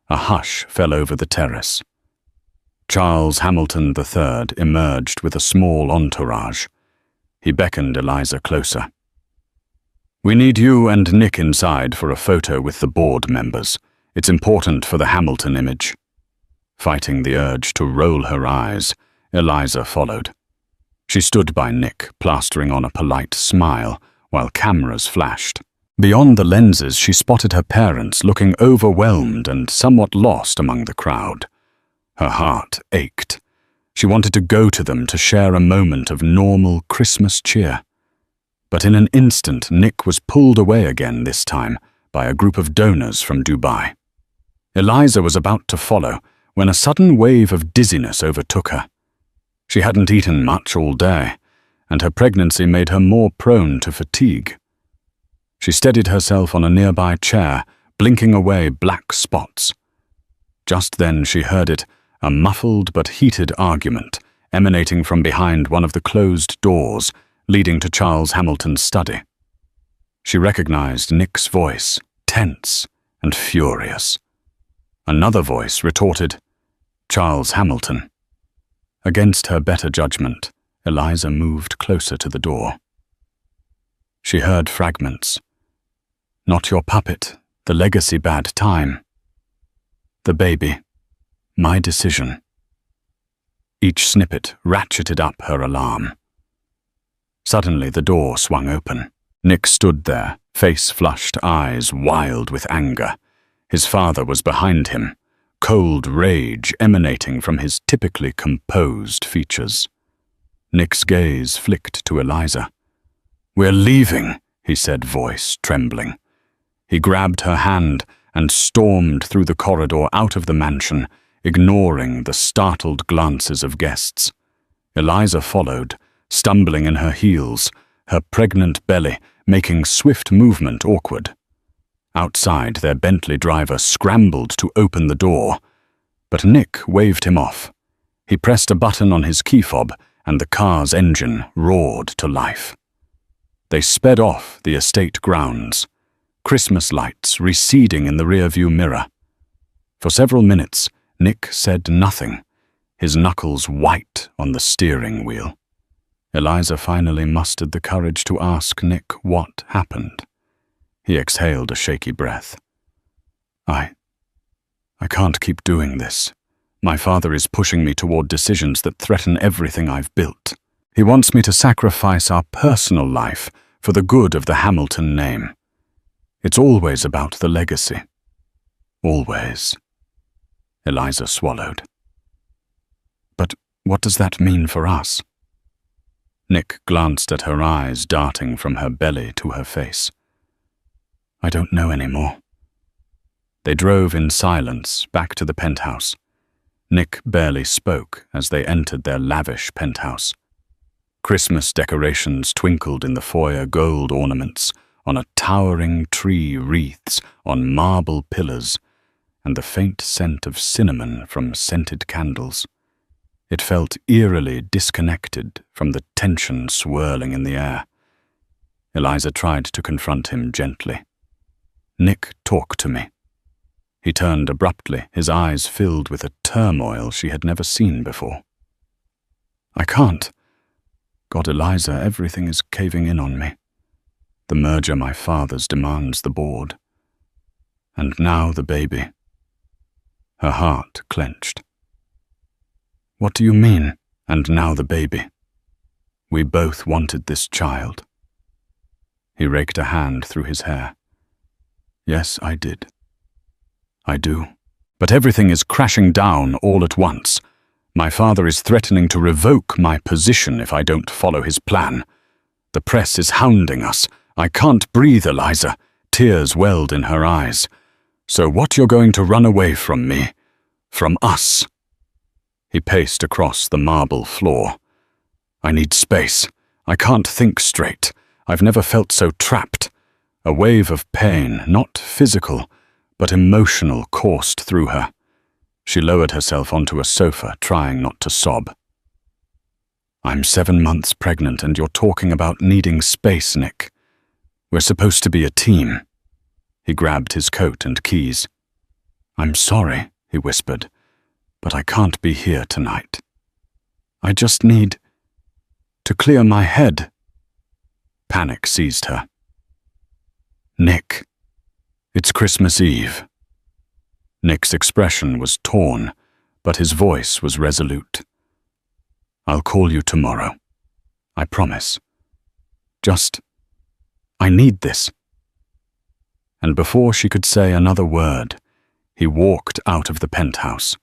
a hush fell over the terrace. Charles Hamilton III emerged with a small entourage. He beckoned Eliza closer. "We need you and Nick inside for a photo with the board members. It's important for the Hamilton image." Fighting the urge to roll her eyes, Eliza followed. She stood by Nick, plastering on a polite smile, while cameras flashed. Beyond the lenses, she spotted her parents looking overwhelmed and somewhat lost among the crowd. Her heart ached. She wanted to go to them to share a moment of normal Christmas cheer. But in an instant, Nick was pulled away again, this time by a group of donors from Dubai. Eliza was about to follow when a sudden wave of dizziness overtook her. She hadn't eaten much all day, and her pregnancy made her more prone to fatigue. She steadied herself on a nearby chair, blinking away black spots. Just then she heard it, a muffled but heated argument emanating from behind one of the closed doors leading to Charles Hamilton's study. She recognized Nick's voice, tense and furious. Another voice retorted, "Charles Hamilton." Against her better judgment, Eliza moved closer to the door. She heard fragments. Not your puppet, the legacy bad time. The baby, my decision. Each snippet ratcheted up her alarm. Suddenly the door swung open. Nick stood there, face flushed, eyes wild with anger. His father was behind him, cold rage emanating from his typically composed features. Nick's gaze flicked to Eliza. "We're leaving," he said, voice trembling. He grabbed her hand and stormed through the corridor out of the mansion, ignoring the startled glances of guests. Eliza followed, stumbling in her heels, her pregnant belly making swift movement awkward. Outside, their Bentley driver scrambled to open the door, but Nick waved him off. He pressed a button on his key fob, and the car's engine roared to life. They sped off the estate grounds, Christmas lights receding in the rearview mirror. For several minutes, Nick said nothing, his knuckles white on the steering wheel. Eliza finally mustered the courage to ask Nick what happened. He exhaled a shaky breath. I can't keep doing this. My father is pushing me toward decisions that threaten everything I've built. He wants me to sacrifice our personal life for the good of the Hamilton name. It's always about the legacy. Always. Eliza swallowed. But what does that mean for us? Nick glanced at her eyes darting from her belly to her face. I don't know anymore. They drove in silence back to the penthouse. Nick barely spoke as they entered their lavish penthouse. Christmas decorations twinkled in the foyer, gold ornaments on a towering tree, wreaths on marble pillars, and the faint scent of cinnamon from scented candles. It felt eerily disconnected from the tension swirling in the air. Eliza tried to confront him gently. Nick, talk to me. He turned abruptly, his eyes filled with a turmoil she had never seen before. I can't. God, Eliza, everything is caving in on me. The merger my father's demands the board. And now the baby. Her heart clenched. What do you mean, and now the baby? We both wanted this child. He raked a hand through his hair. Yes, I did. I do. But everything is crashing down all at once. My father is threatening to revoke my position if I don't follow his plan. The press is hounding us. I can't breathe, Eliza. Tears welled in her eyes. So what, you're going to run away from me? From us? He paced across the marble floor. I need space. I can't think straight. I've never felt so trapped. A wave of pain, not physical, but emotional, coursed through her. She lowered herself onto a sofa, trying not to sob. I'm 7 months pregnant, and you're talking about needing space, Nick. We're supposed to be a team. He grabbed his coat and keys. I'm sorry, he whispered, but I can't be here tonight. I just need to clear my head. Panic seized her. Nick, it's Christmas Eve. Nick's expression was torn, but his voice was resolute. I'll call you tomorrow. I promise. I need this. And before she could say another word, he walked out of the penthouse.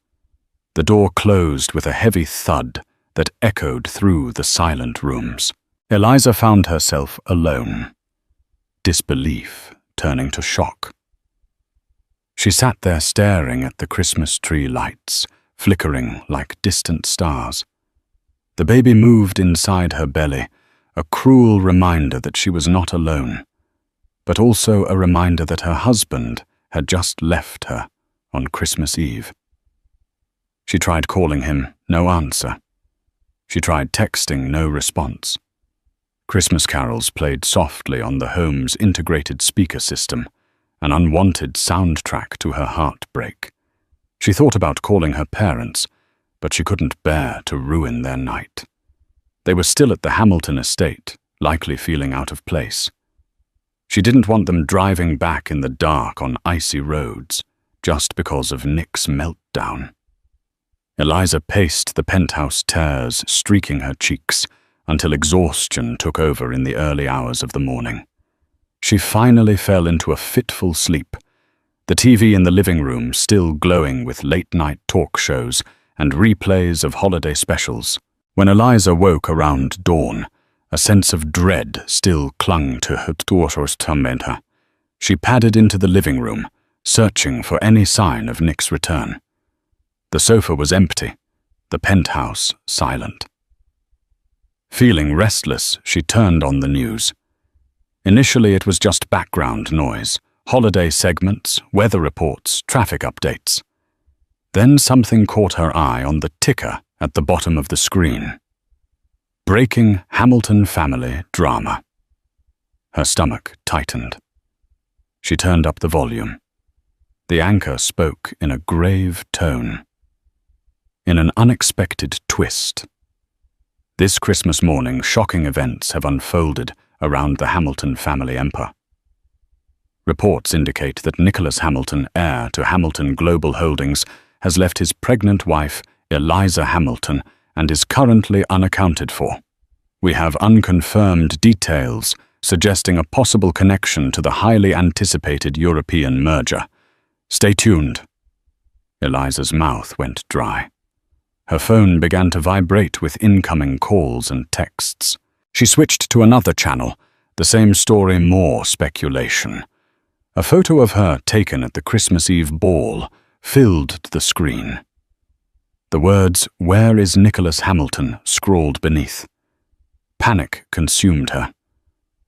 The door closed with a heavy thud that echoed through the silent rooms. Eliza found herself alone, disbelief turning to shock. She sat there staring at the Christmas tree lights, flickering like distant stars. The baby moved inside her belly, a cruel reminder that she was not alone, but also a reminder that her husband had just left her on Christmas Eve. She tried calling him, no answer. She tried texting, no response. Christmas carols played softly on the home's integrated speaker system, an unwanted soundtrack to her heartbreak. She thought about calling her parents, but she couldn't bear to ruin their night. They were still at the Hamilton estate, likely feeling out of place. She didn't want them driving back in the dark on icy roads just because of Nick's meltdown. Eliza paced the penthouse terrace, streaking her cheeks, until exhaustion took over in the early hours of the morning. She finally fell into a fitful sleep, the TV in the living room still glowing with late-night talk shows and replays of holiday specials. When Eliza woke around dawn, a sense of dread still clung to her tormentor. She padded into the living room, searching for any sign of Nick's return. The sofa was empty, the penthouse silent. Feeling restless, she turned on the news. Initially, it was just background noise, holiday segments, weather reports, traffic updates. Then something caught her eye on the ticker at the bottom of the screen. Breaking Hamilton family drama. Her stomach tightened. She turned up the volume. The anchor spoke in a grave tone. In an unexpected twist. This Christmas morning, shocking events have unfolded around the Hamilton family empire. Reports indicate that Nicholas Hamilton, heir to Hamilton Global Holdings, has left his pregnant wife, Eliza Hamilton, and is currently unaccounted for. We have unconfirmed details suggesting a possible connection to the highly anticipated European merger. Stay tuned. Eliza's mouth went dry. Her phone began to vibrate with incoming calls and texts. She switched to another channel, the same story, more speculation. A photo of her taken at the Christmas Eve ball filled the screen. The words, "Where is Nicholas Hamilton?" scrawled beneath. Panic consumed her.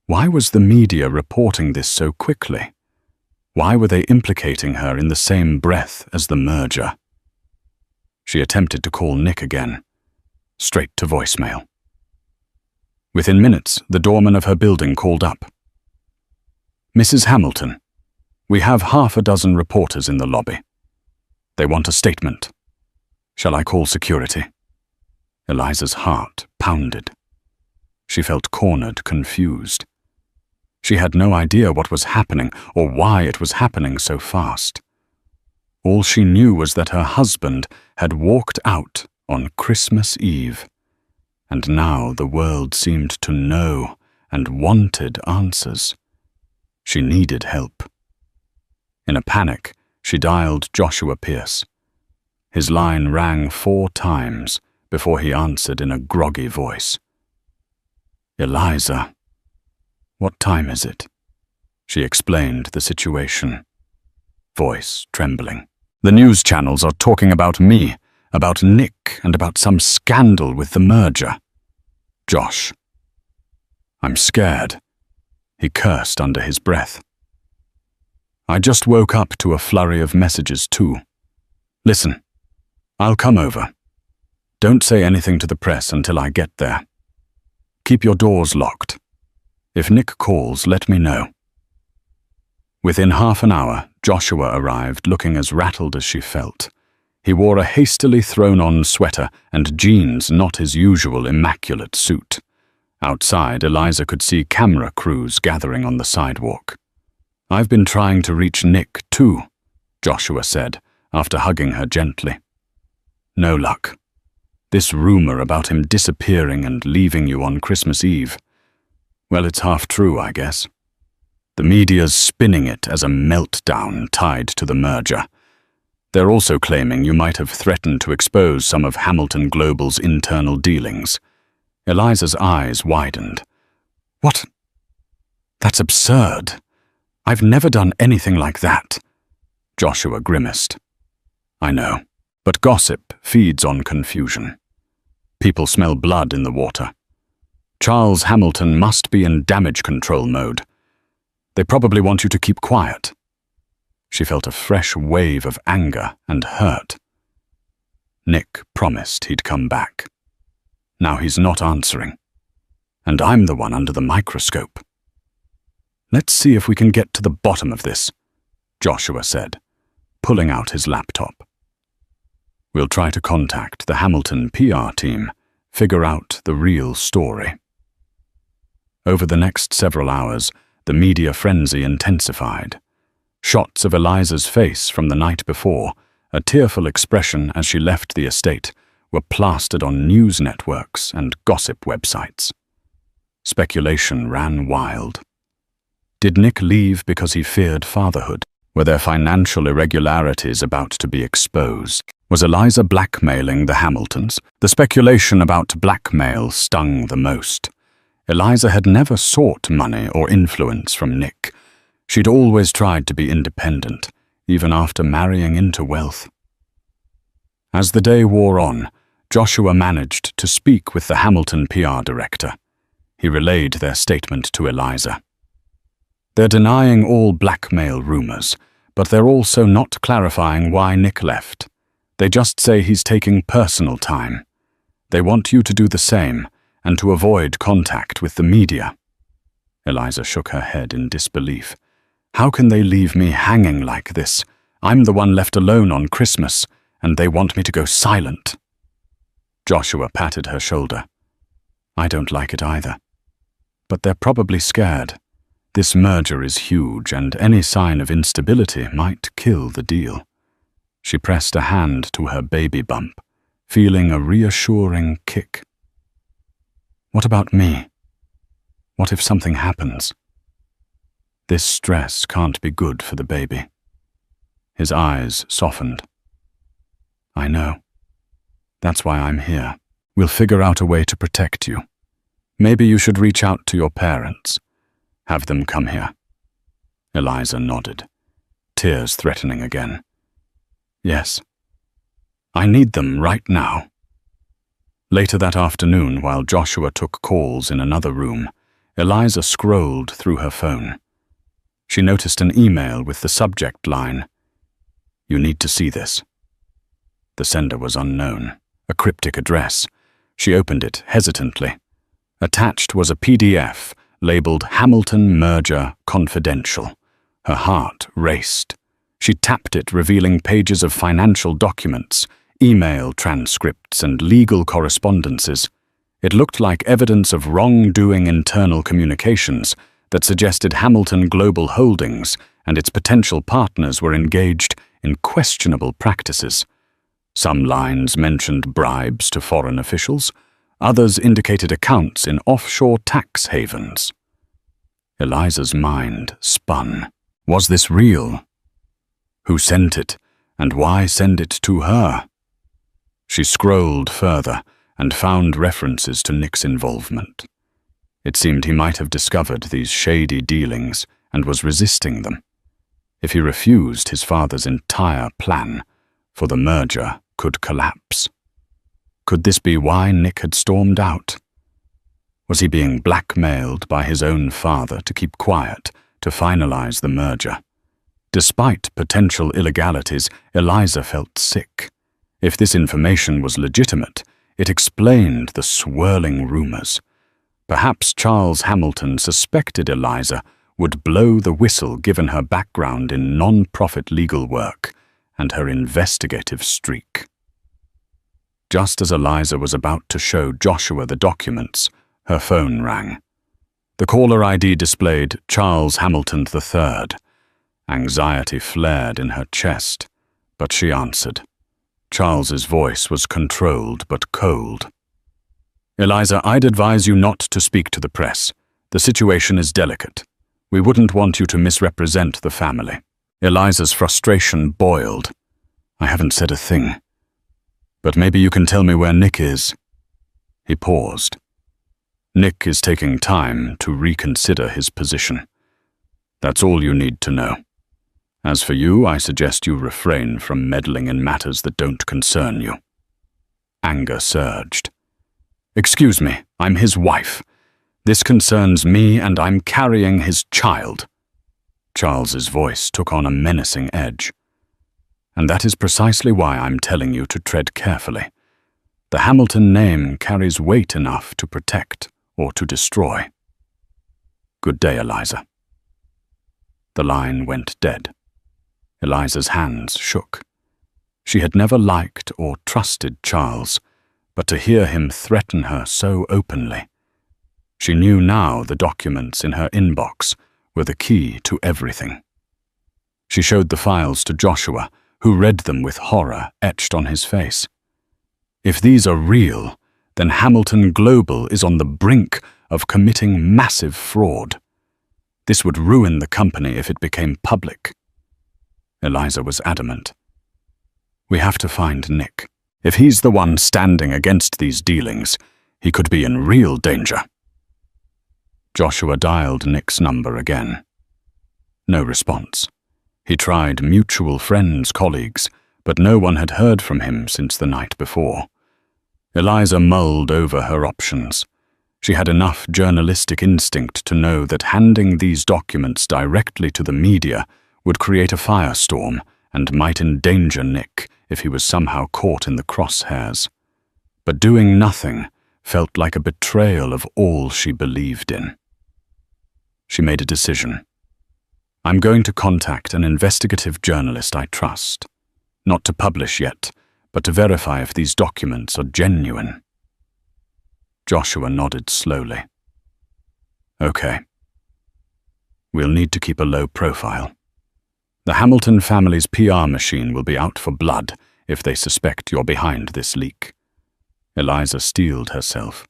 Why was the media reporting this so quickly? Why were they implicating her in the same breath as the merger? She attempted to call Nick again, straight to voicemail. Within minutes, the doorman of her building called up. "Mrs. Hamilton, we have half a dozen reporters in the lobby. They want a statement. Shall I call security?" Eliza's heart pounded. She felt cornered, confused. She had no idea what was happening or why it was happening so fast. All she knew was that her husband had walked out on Christmas Eve, and now the world seemed to know and wanted answers. She needed help. In a panic, she dialed Joshua Pierce. His line rang 4 times before he answered in a groggy voice. "Eliza, what time is it?" She explained the situation, voice trembling. "The news channels are talking about me, about Nick, and about some scandal with the merger. Josh." "I'm scared," he cursed under his breath. "I just woke up to a flurry of messages too. Listen, I'll come over. Don't say anything to the press until I get there. Keep your doors locked. If Nick calls, let me know." Within half an hour, Joshua arrived looking as rattled as she felt. He wore a hastily thrown-on sweater and jeans, not his usual immaculate suit. Outside, Eliza could see camera crews gathering on the sidewalk. "I've been trying to reach Nick too," Joshua said, after hugging her gently. "No luck. This rumor about him disappearing and leaving you on Christmas Eve, well, it's half true, I guess. The media's spinning it as a meltdown tied to the merger. They're also claiming you might have threatened to expose some of Hamilton Global's internal dealings." Eliza's eyes widened. "What? That's absurd. I've never done anything like that." Joshua grimaced. "I know, but gossip feeds on confusion. People smell blood in the water. Charles Hamilton must be in damage control mode. They probably want you to keep quiet." She felt a fresh wave of anger and hurt. Nick promised he'd come back. Now he's not answering. And I'm the one under the microscope. "Let's see if we can get to the bottom of this," Joshua said, pulling out his laptop. "We'll try to contact the Hamilton PR team, figure out the real story." Over the next several hours, The media frenzy intensified. Shots of Eliza's face from the night before, a tearful expression as she left the estate, were plastered on news networks and gossip websites. Speculation ran wild. Did Nick leave because he feared fatherhood? Were there financial irregularities about to be exposed? Was Eliza blackmailing the Hamiltons? The speculation about blackmail stung the most. Eliza had never sought money or influence from Nick. She'd always tried to be independent, even after marrying into wealth. As the day wore on, Joshua managed to speak with the Hamilton PR director. He relayed their statement to Eliza. They're denying all blackmail rumors, but they're also not clarifying why Nick left. They just say he's taking personal time. They want you to do the same and to avoid contact with the media. Eliza shook her head in disbelief. How can they leave me hanging like this? I'm the one left alone on Christmas, and they want me to go silent. Joshua patted her shoulder. I don't like it either. But they're probably scared. This merger is huge, and any sign of instability might kill the deal. She pressed a hand to her baby bump, feeling a reassuring kick. What about me? What if something happens? This stress can't be good for the baby. His eyes softened. I know. That's why I'm here. We'll figure out a way to protect you. Maybe you should reach out to your parents. Have them come here. Eliza nodded, tears threatening again. Yes. I need them right now. Later that afternoon, while Joshua took calls in another room, Eliza scrolled through her phone. She noticed an email with the subject line, "You need to see this." The sender was unknown, a cryptic address. She opened it hesitantly. Attached was a PDF labeled Hamilton Merger Confidential. Her heart raced. She tapped it, revealing pages of financial documents, email transcripts, and legal correspondences. It looked like evidence of wrongdoing internal communications that suggested Hamilton Global Holdings and its potential partners were engaged in questionable practices. Some lines mentioned bribes to foreign officials. Others indicated accounts in offshore tax havens. Eliza's mind spun. Was this real? Who sent it, and why send it to her? She scrolled further and found references to Nick's involvement. It seemed he might have discovered these shady dealings and was resisting them. If he refused, his father's entire plan for the merger could collapse. Could this be why Nick had stormed out? Was he being blackmailed by his own father to keep quiet, to finalize the merger? Despite potential illegalities, Eliza felt sick. If this information was legitimate, it explained the swirling rumors. Perhaps Charles Hamilton suspected Eliza would blow the whistle given her background in non-profit legal work and her investigative streak. Just as Eliza was about to show Joshua the documents, her phone rang. The caller ID displayed Charles Hamilton III. Anxiety flared in her chest, but she answered. Charles's voice was controlled but cold. Eliza, I'd advise you not to speak to the press. The situation is delicate. We wouldn't want you to misrepresent the family. Eliza's frustration boiled. I haven't said a thing. But maybe you can tell me where Nick is. He paused. Nick is taking time to reconsider his position. That's all you need to know. As for you, I suggest you refrain from meddling in matters that don't concern you. Anger surged. Excuse me, I'm his wife. This concerns me and I'm carrying his child. Charles's voice took on a menacing edge. And that is precisely why I'm telling you to tread carefully. The Hamilton name carries weight enough to protect or to destroy. Good day, Eliza. The line went dead. Eliza's hands shook. She had never liked or trusted Charles, but to hear him threaten her so openly. She knew now the documents in her inbox were the key to everything. She showed the files to Joshua, who read them with horror etched on his face. If these are real, then Hamilton Global is on the brink of committing massive fraud. This would ruin the company if it became public. Eliza was adamant. We have to find Nick. If he's the one standing against these dealings, he could be in real danger. Joshua dialed Nick's number again. No response. He tried mutual friends, colleagues, but no one had heard from him since the night before. Eliza mulled over her options. She had enough journalistic instinct to know that handing these documents directly to the media would create a firestorm and might endanger Nick if he was somehow caught in the crosshairs. But doing nothing felt like a betrayal of all she believed in. She made a decision. I'm going to contact an investigative journalist I trust, not to publish yet, but to verify if these documents are genuine. Joshua nodded slowly. Okay. We'll need to keep a low profile. The Hamilton family's PR machine will be out for blood if they suspect you're behind this leak. Eliza steeled herself,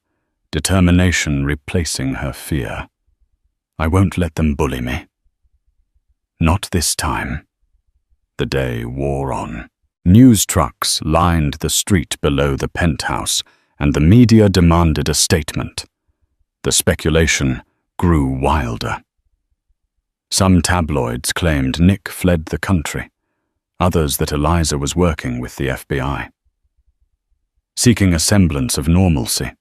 determination replacing her fear. I won't let them bully me. Not this time. The day wore on. News trucks lined the street below the penthouse, and the media demanded a statement. The speculation grew wilder. Some tabloids claimed Nick fled the country, others that Eliza was working with the FBI. Seeking a semblance of normalcy.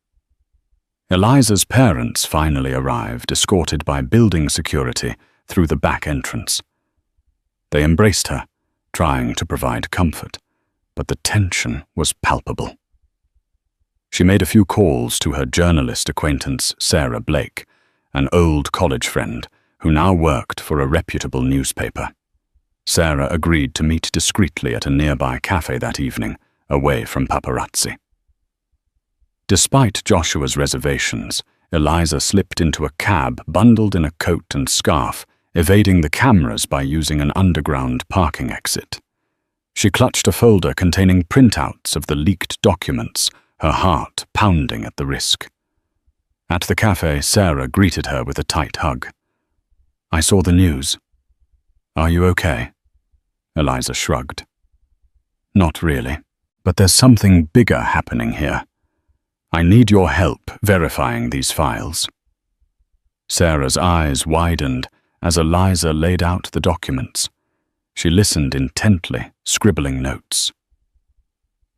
Eliza's parents finally arrived, escorted by building security through the back entrance. They embraced her, trying to provide comfort, but the tension was palpable. She made a few calls to her journalist acquaintance, Sarah Blake, an old college friend who now worked for a reputable newspaper. Sarah agreed to meet discreetly at a nearby cafe that evening, away from paparazzi. Despite Joshua's reservations, Eliza slipped into a cab bundled in a coat and scarf, evading the cameras by using an underground parking exit. She clutched a folder containing printouts of the leaked documents, her heart pounding at the risk. At the cafe, Sarah greeted her with a tight hug. I saw the news. Are you okay? Eliza shrugged. Not really, but there's something bigger happening here. I need your help verifying these files. Sarah's eyes widened as Eliza laid out the documents. She listened intently, scribbling notes.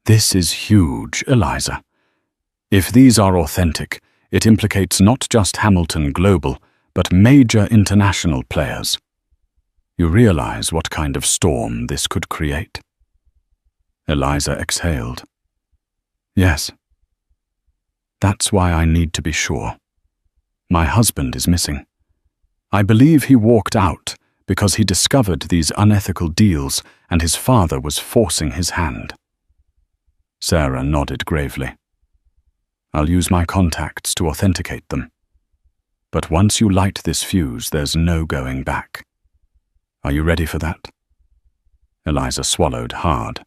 This is huge, Eliza. If these are authentic, it implicates not just Hamilton Global, but major international players. You realize what kind of storm this could create? Eliza exhaled. Yes. That's why I need to be sure. My husband is missing. I believe he walked out because he discovered these unethical deals and his father was forcing his hand. Sarah nodded gravely. I'll use my contacts to authenticate them. But once you light this fuse, there's no going back. Are you ready for that? Eliza swallowed hard.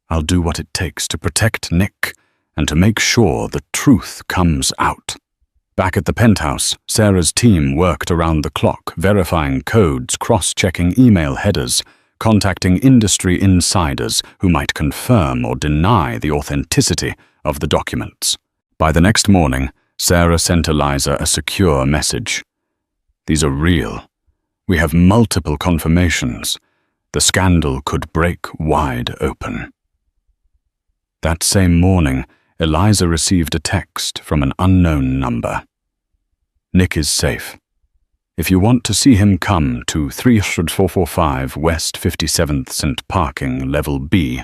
I'll do what it takes to protect Nick and to make sure the truth comes out. Back at the penthouse, Sarah's team worked around the clock, verifying codes, cross-checking email headers, contacting industry insiders who might confirm or deny the authenticity of the documents. By the next morning, Sarah sent Eliza a secure message. These are real. We have multiple confirmations. The scandal could break wide open. That same morning, Eliza received a text from an unknown number. Nick is safe. If you want to see him, come to 3445 West 57th St. Parking, Level B,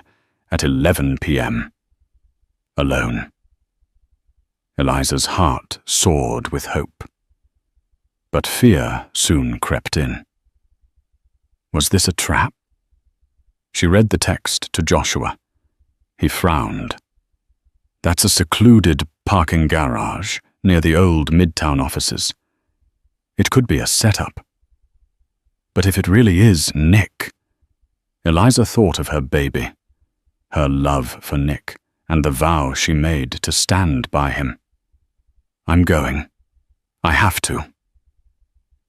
at 11 p.m. Alone. Eliza's heart soared with hope. But fear soon crept in. Was this a trap? She read the text to Joshua. He frowned. That's a secluded parking garage near the old Midtown offices. It could be a setup. But if it really is Nick... Eliza thought of her baby, her love for Nick, and the vow she made to stand by him. I'm going. I have to.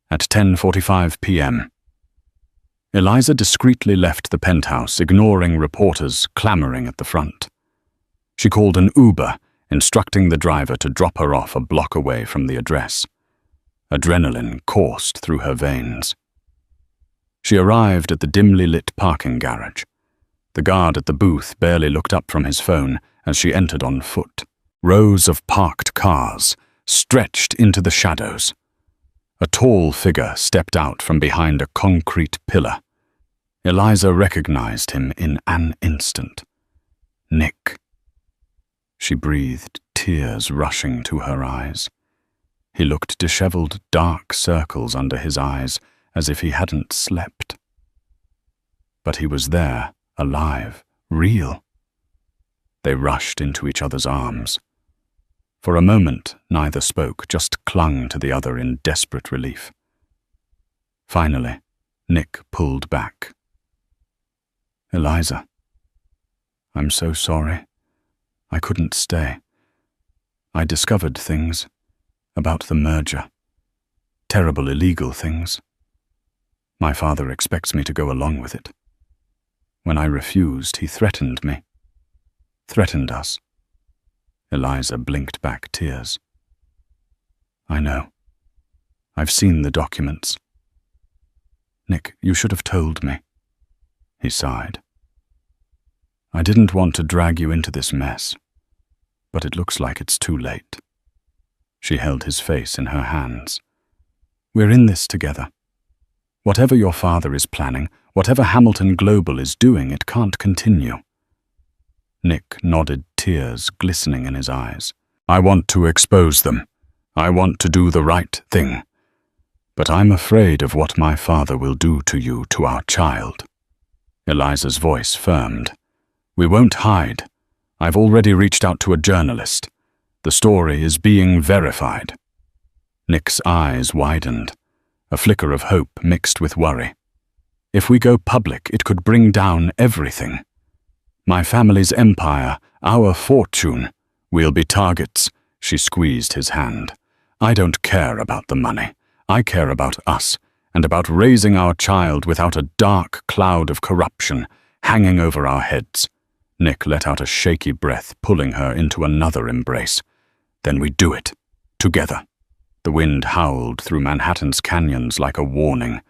At 10:45 p.m., Eliza discreetly left the penthouse, ignoring reporters clamoring at the front. She called an Uber, instructing the driver to drop her off a block away from the address. Adrenaline coursed through her veins. She arrived at the dimly lit parking garage. The guard at the booth barely looked up from his phone as she entered on foot. Rows of parked cars stretched into the shadows. A tall figure stepped out from behind a concrete pillar. Eliza recognized him in an instant. Nick. She breathed, tears rushing to her eyes. He looked disheveled, dark circles under his eyes, as if he hadn't slept. But he was there, alive, real. They rushed into each other's arms. For a moment, neither spoke, just clung to the other in desperate relief. Finally, Nick pulled back. Eliza, I'm so sorry. I couldn't stay. I discovered things about the merger. Terrible illegal things. My father expects me to go along with it. When I refused, he threatened me. Threatened us. Eliza blinked back tears. I know. I've seen the documents. Nick, you should have told me. He sighed. I didn't want to drag you into this mess, but it looks like it's too late. She held his face in her hands. We're in this together. Whatever your father is planning, whatever Hamilton Global is doing, it can't continue. Nick nodded, tears glistening in his eyes. I want to expose them. I want to do the right thing. But I'm afraid of what my father will do to you, to our child. Eliza's voice firmed. We won't hide. I've already reached out to a journalist. The story is being verified. Nick's eyes widened, a flicker of hope mixed with worry. If we go public, it could bring down everything. My family's empire, our fortune. We'll be targets. She squeezed his hand. I don't care about the money. I care about us, and about raising our child without a dark cloud of corruption hanging over our heads. Nick let out a shaky breath, pulling her into another embrace. Then we do it. Together. The wind howled through Manhattan's canyons like a warning.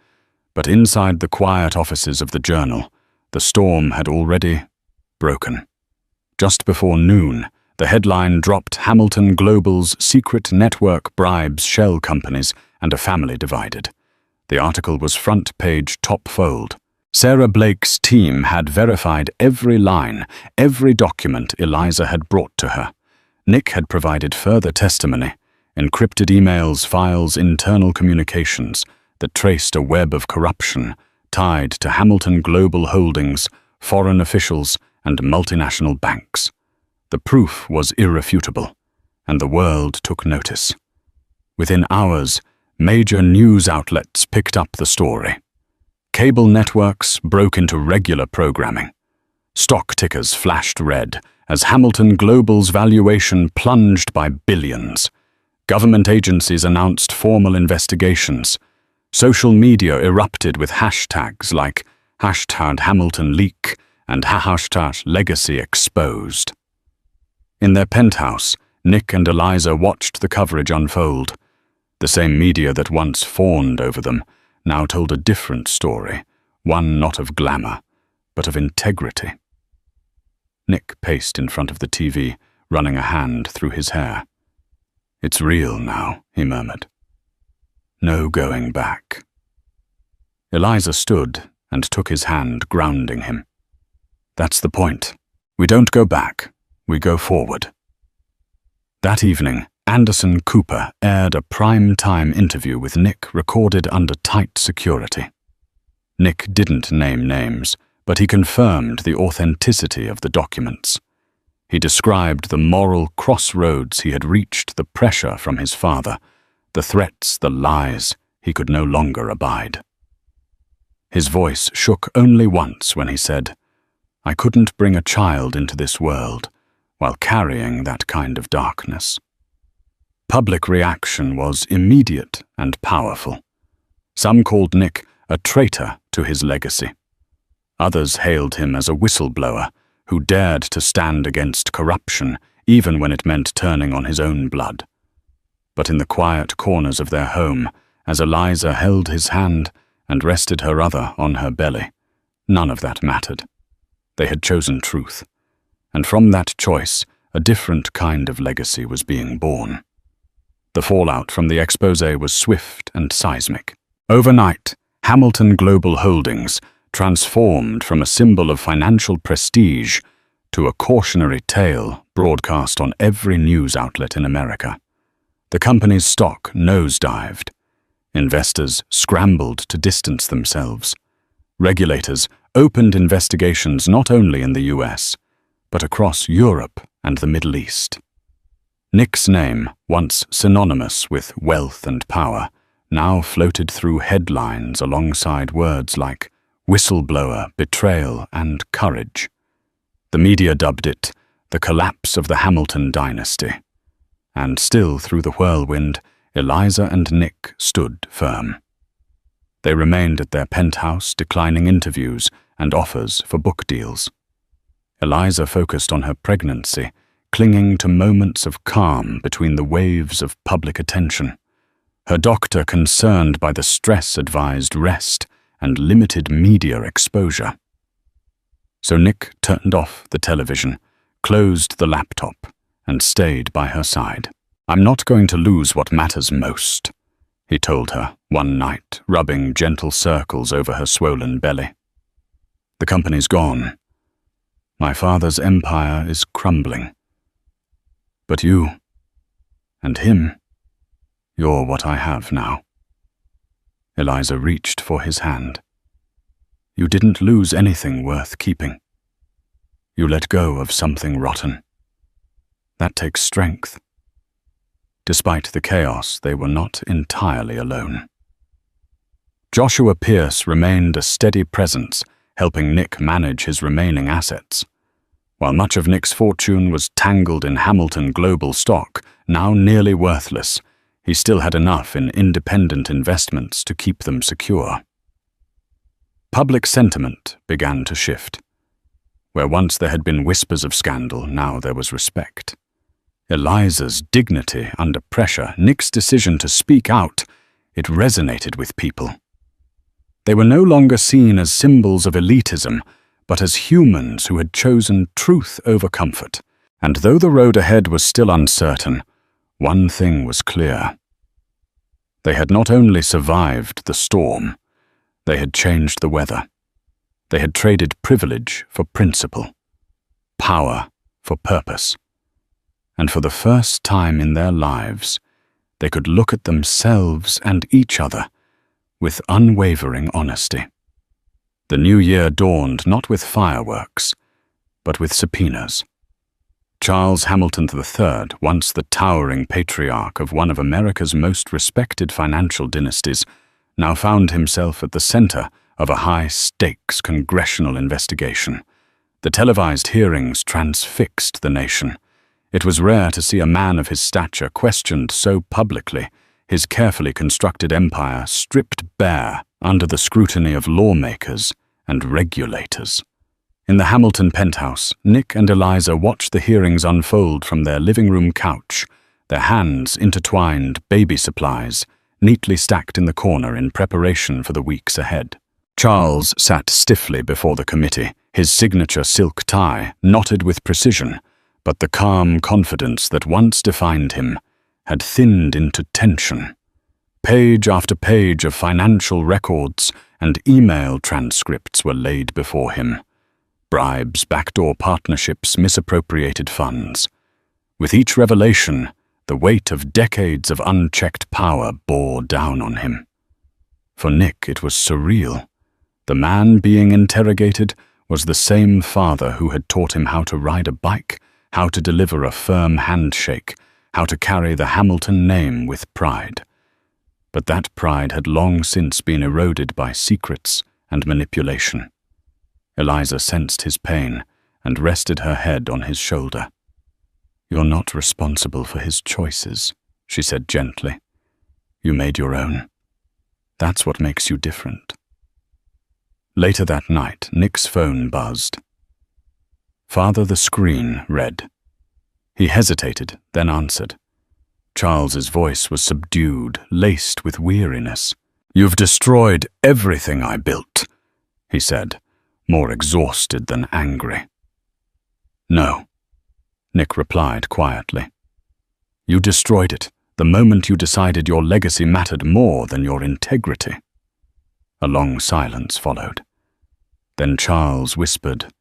But inside the quiet offices of the Journal, the storm had already broken. Just before noon, the headline dropped Hamilton Global's secret network bribes shell companies and a family divided. The article was front-page top-fold. Sarah Blake's team had verified every line, every document Eliza had brought to her. Nick had provided further testimony, encrypted emails, files, internal communications that traced a web of corruption tied to Hamilton Global Holdings, foreign officials, and multinational banks. The proof was irrefutable, and the world took notice. Within hours, major news outlets picked up the story. Cable networks broke into regular programming. Stock tickers flashed red as Hamilton Global's valuation plunged by billions. Government agencies announced formal investigations. Social media erupted with hashtags like #HamiltonLeak and #LegacyExposed. In their penthouse, Nick and Eliza watched the coverage unfold. The same media that once fawned over them now told a different story, one not of glamour, but of integrity. Nick paced in front of the TV, running a hand through his hair. It's real now, he murmured. No going back. Eliza stood and took his hand, grounding him. That's the point. We don't go back, we go forward. That evening, Anderson Cooper aired a prime-time interview with Nick recorded under tight security. Nick didn't name names, but he confirmed the authenticity of the documents. He described the moral crossroads he had reached, the pressure from his father, the threats, the lies he could no longer abide. His voice shook only once when he said, "I couldn't bring a child into this world while carrying that kind of darkness." Public reaction was immediate and powerful. Some called Nick a traitor to his legacy. Others hailed him as a whistleblower who dared to stand against corruption even when it meant turning on his own blood. But in the quiet corners of their home, as Eliza held his hand and rested her other on her belly, none of that mattered. They had chosen truth, and from that choice, a different kind of legacy was being born. The fallout from the exposé was swift and seismic. Overnight, Hamilton Global Holdings transformed from a symbol of financial prestige to a cautionary tale broadcast on every news outlet in America. The company's stock nosedived. Investors scrambled to distance themselves. Regulators opened investigations not only in the US, but across Europe and the Middle East. Nick's name, once synonymous with wealth and power, now floated through headlines alongside words like whistleblower, betrayal, and courage. The media dubbed it the collapse of the Hamilton dynasty. And still through the whirlwind, Eliza and Nick stood firm. They remained at their penthouse, declining interviews and offers for book deals. Eliza focused on her pregnancy, clinging to moments of calm between the waves of public attention. Her doctor concerned by the stress advised rest and limited media exposure. So Nick turned off the television, closed the laptop, and stayed by her side. "I'm not going to lose what matters most," he told her one night, rubbing gentle circles over her swollen belly. "The company's gone. My father's empire is crumbling. But you, and him, you're what I have now." Eliza reached for his hand. "You didn't lose anything worth keeping. You let go of something rotten. That takes strength." Despite the chaos, they were not entirely alone. Joshua Pierce remained a steady presence, helping Nick manage his remaining assets. While much of Nick's fortune was tangled in Hamilton Global stock, now nearly worthless, he still had enough in independent investments to keep them secure. Public sentiment began to shift. Where once there had been whispers of scandal, now there was respect. Eliza's dignity under pressure, Nick's decision to speak out, it resonated with people. They were no longer seen as symbols of elitism, but as humans who had chosen truth over comfort. And though the road ahead was still uncertain, one thing was clear. They had not only survived the storm, they had changed the weather. They had traded privilege for principle, power for purpose. And for the first time in their lives, they could look at themselves and each other with unwavering honesty. The new year dawned not with fireworks, but with subpoenas. Charles Hamilton III, once the towering patriarch of one of America's most respected financial dynasties, now found himself at the center of a high-stakes congressional investigation. The televised hearings transfixed the nation. It was rare to see a man of his stature questioned so publicly, his carefully constructed empire stripped bare under the scrutiny of lawmakers and regulators. In the Hamilton penthouse, Nick and Eliza watched the hearings unfold from their living room couch, their hands intertwined baby supplies, neatly stacked in the corner in preparation for the weeks ahead. Charles sat stiffly before the committee, his signature silk tie knotted with precision, but the calm confidence that once defined him had thinned into tension. Page after page of financial records and email transcripts were laid before him. Bribes, backdoor partnerships, misappropriated funds. With each revelation, the weight of decades of unchecked power bore down on him. For Nick, it was surreal. The man being interrogated was the same father who had taught him how to ride a bike, how to deliver a firm handshake, how to carry the Hamilton name with pride. But that pride had long since been eroded by secrets and manipulation. Eliza sensed his pain and rested her head on his shoulder. "You're not responsible for his choices," she said gently. "You made your own. That's what makes you different." Later that night, Nick's phone buzzed. "Father, the screen," read. He hesitated, then answered. Charles's voice was subdued, laced with weariness. "You've destroyed everything I built," he said, more exhausted than angry. "No," Nick replied quietly. "You destroyed it the moment you decided your legacy mattered more than your integrity." A long silence followed. Then Charles whispered,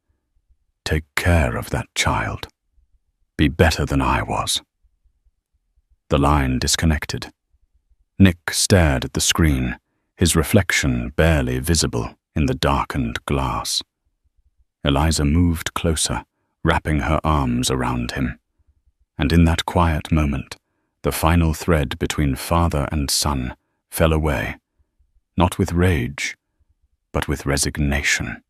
"Take care of that child. Be better than I was." The line disconnected. Nick stared at the screen, his reflection barely visible in the darkened glass. Eliza moved closer, wrapping her arms around him. And in that quiet moment, the final thread between father and son fell away, not with rage, but with resignation.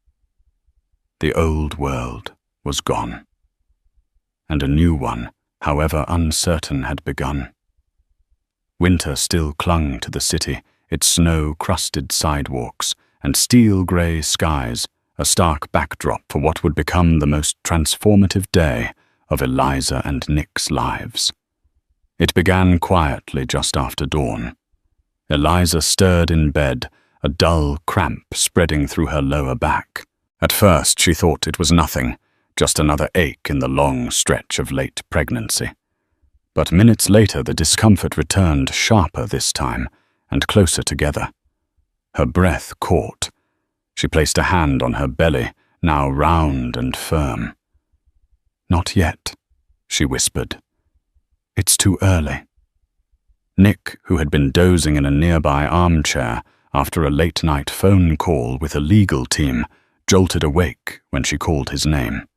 The old world was gone, and a new one, however uncertain, had begun. Winter still clung to the city, its snow-crusted sidewalks and steel-grey skies, a stark backdrop for what would become the most transformative day of Eliza and Nick's lives. It began quietly just after dawn. Eliza stirred in bed, a dull cramp spreading through her lower back. At first she thought it was nothing, just another ache in the long stretch of late pregnancy. But minutes later the discomfort returned, sharper this time, and closer together. Her breath caught. She placed a hand on her belly, now round and firm. "Not yet," she whispered. "It's too early." Nick, who had been dozing in a nearby armchair after a late-night phone call with a legal team, jolted awake when she called his name.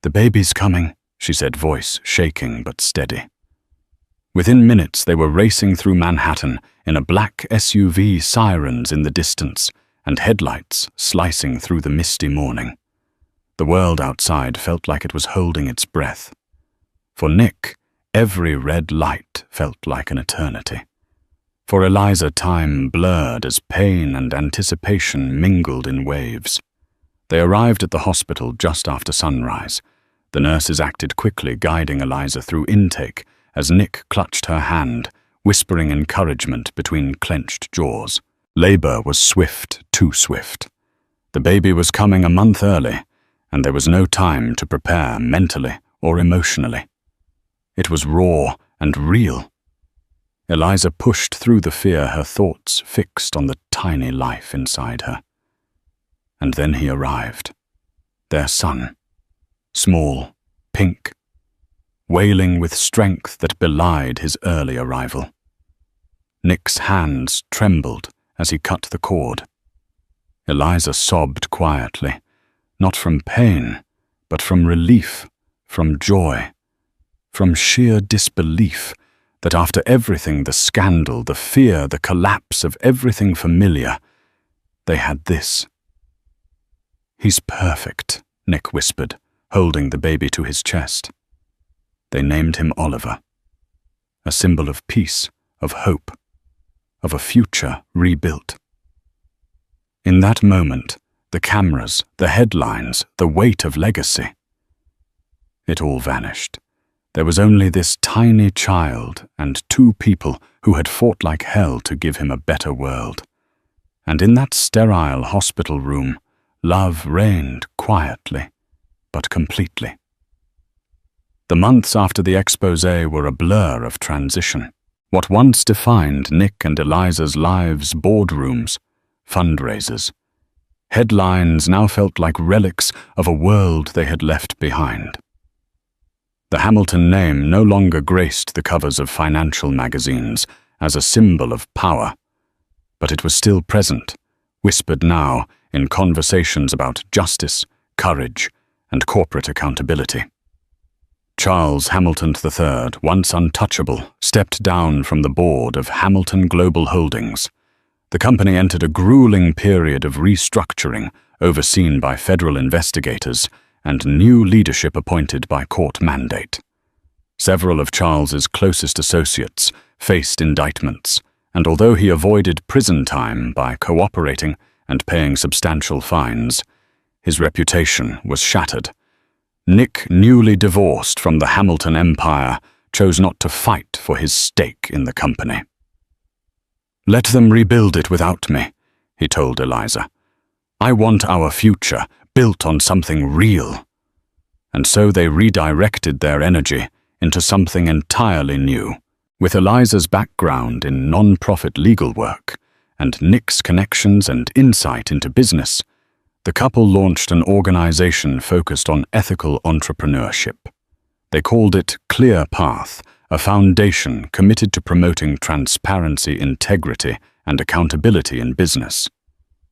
"The baby's coming," she said, voice shaking but steady. Within minutes they were racing through Manhattan in a black SUV, sirens in the distance, and headlights slicing through the misty morning. The world outside felt like it was holding its breath. For Nick, every red light felt like an eternity. For Eliza, time blurred as pain and anticipation mingled in waves. They arrived at the hospital just after sunrise. The nurses acted quickly, guiding Eliza through intake as Nick clutched her hand, whispering encouragement between clenched jaws. Labor was swift, too swift. The baby was coming a month early, and there was no time to prepare mentally or emotionally. It was raw and real. Eliza pushed through the fear, her thoughts fixed on the tiny life inside her. And then he arrived. Their son. Small, pink, wailing with strength that belied his early arrival. Nick's hands trembled as he cut the cord. Eliza sobbed quietly, not from pain, but from relief, from joy, from sheer disbelief that after everything, the scandal, the fear, the collapse of everything familiar, they had this. "He's perfect," Nick whispered, holding the baby to his chest. They named him Oliver, a symbol of peace, of hope, of a future rebuilt. In that moment, the cameras, the headlines, the weight of legacy, it all vanished. There was only this tiny child and two people who had fought like hell to give him a better world. And in that sterile hospital room, love reigned quietly, but completely. The months after the exposé were a blur of transition. What once defined Nick and Eliza's lives, boardrooms, fundraisers, headlines now felt like relics of a world they had left behind. The Hamilton name no longer graced the covers of financial magazines as a symbol of power, but it was still present, whispered now in conversations about justice, courage, and corporate accountability. Charles Hamilton III, once untouchable, stepped down from the board of Hamilton Global Holdings, The company entered a grueling period of restructuring overseen by federal investigators and new leadership appointed by court mandate. Several of Charles's closest associates faced indictments, and although he avoided prison time by cooperating and paying substantial fines, his reputation was shattered. Nick, newly divorced from the Hamilton empire, chose not to fight for his stake in the company. "Let them rebuild it without me," he told Eliza. "I want our future built on something real." And so they redirected their energy into something entirely new. With Eliza's background in non-profit legal work and Nick's connections and insight into business, the couple launched an organization focused on ethical entrepreneurship. They called it Clear Path, a foundation committed to promoting transparency, integrity, and accountability in business.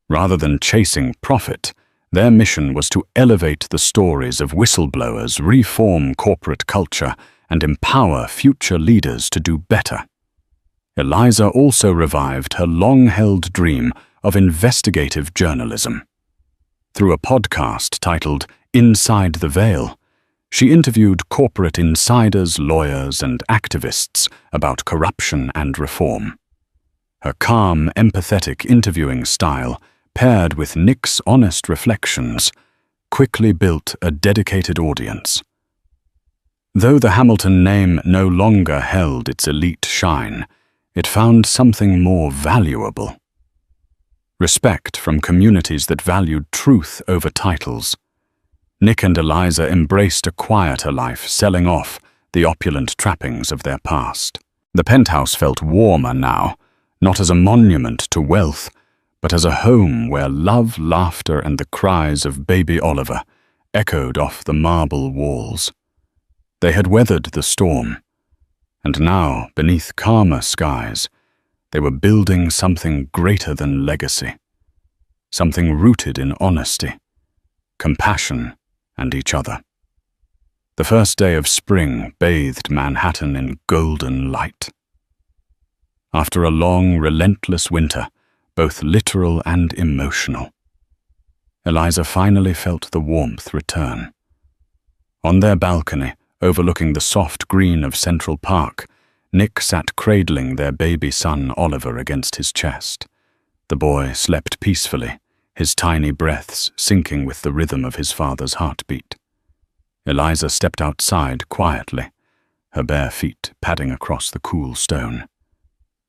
Rather than chasing profit, their mission was to elevate the stories of whistleblowers, reform corporate culture, and empower future leaders to do better. Eliza also revived her long-held dream of investigative journalism. Through a podcast titled Inside the Veil, she interviewed corporate insiders, lawyers, and activists about corruption and reform. Her calm, empathetic interviewing style, paired with Nick's honest reflections, quickly built a dedicated audience. Though the Hamilton name no longer held its elite shine, it found something more valuable: respect from communities that valued truth over titles. Nick and Eliza embraced a quieter life, selling off the opulent trappings of their past. The penthouse felt warmer now, not as a monument to wealth, but as a home where love, laughter, and the cries of baby Oliver echoed off the marble walls. They had weathered the storm, and now, beneath calmer skies, they were building something greater than legacy, something rooted in honesty, compassion, and each other. The first day of spring bathed Manhattan in golden light. After a long, relentless winter, both literal and emotional, Eliza finally felt the warmth return. On their balcony, overlooking the soft green of Central Park, Nick sat cradling their baby son Oliver against his chest. The boy slept peacefully, his tiny breaths syncing with the rhythm of his father's heartbeat. Eliza stepped outside quietly, her bare feet padding across the cool stone.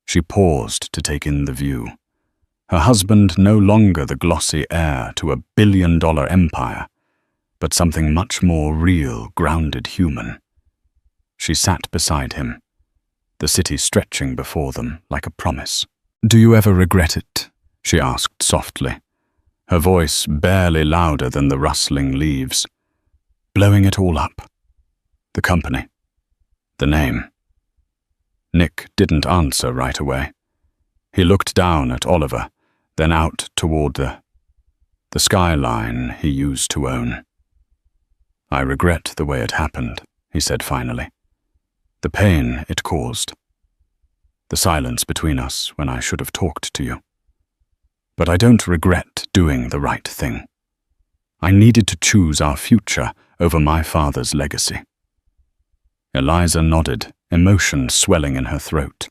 She paused to take in the view. Her husband no longer the glossy heir to a billion-dollar empire, but something much more real, grounded human. She sat beside him, the city stretching before them like a promise. "Do you ever regret it?" she asked softly, her voice barely louder than the rustling leaves. "Blowing it all up. The company. The name." Nick didn't answer right away. He looked down at Oliver, then out toward the skyline he used to own. "I regret the way it happened," he said finally. "The pain it caused. The silence between us when I should have talked to you. But I don't regret doing the right thing. I needed to choose our future over my father's legacy." Eliza nodded, emotion swelling in her throat.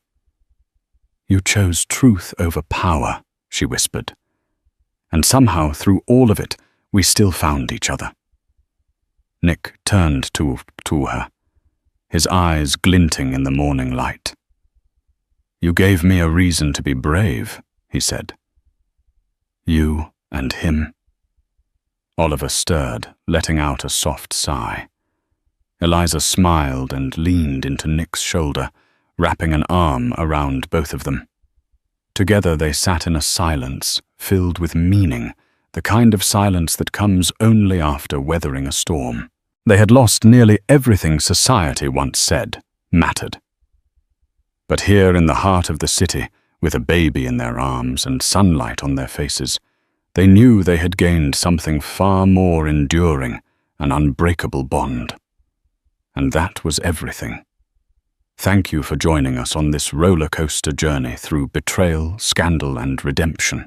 "You chose truth over power," she whispered. "And somehow, through all of it, we still found each other." Nick turned to her, his eyes glinting in the morning light. "You gave me a reason to be brave," he said. "You and him." Oliver stirred, letting out a soft sigh. Eliza smiled and leaned into Nick's shoulder, wrapping an arm around both of them. Together they sat in a silence filled with meaning, the kind of silence that comes only after weathering a storm. They had lost nearly everything society once said mattered. But here in the heart of the city, with a baby in their arms and sunlight on their faces, they knew they had gained something far more enduring, an unbreakable bond. And that was everything. Thank you for joining us on this roller coaster journey through betrayal, scandal, and redemption.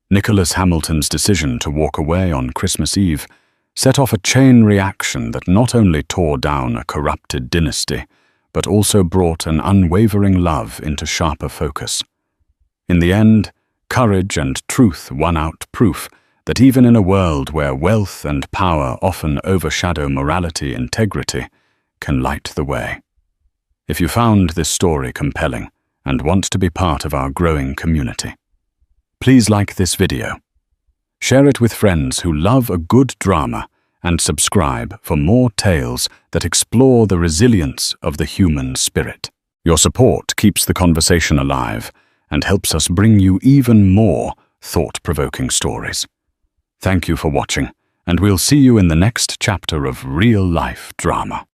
Nicholas Hamilton's decision to walk away on Christmas Eve set off a chain reaction that not only tore down a corrupted dynasty, but also brought an unwavering love into sharper focus. In the end, courage and truth won out, proof that even in a world where wealth and power often overshadow morality, integrity can light the way. If you found this story compelling and want to be part of our growing community, please like this video, share it with friends who love a good drama, and subscribe for more tales that explore the resilience of the human spirit. Your support keeps the conversation alive and helps us bring you even more thought-provoking stories. Thank you for watching, and we'll see you in the next chapter of real-life drama.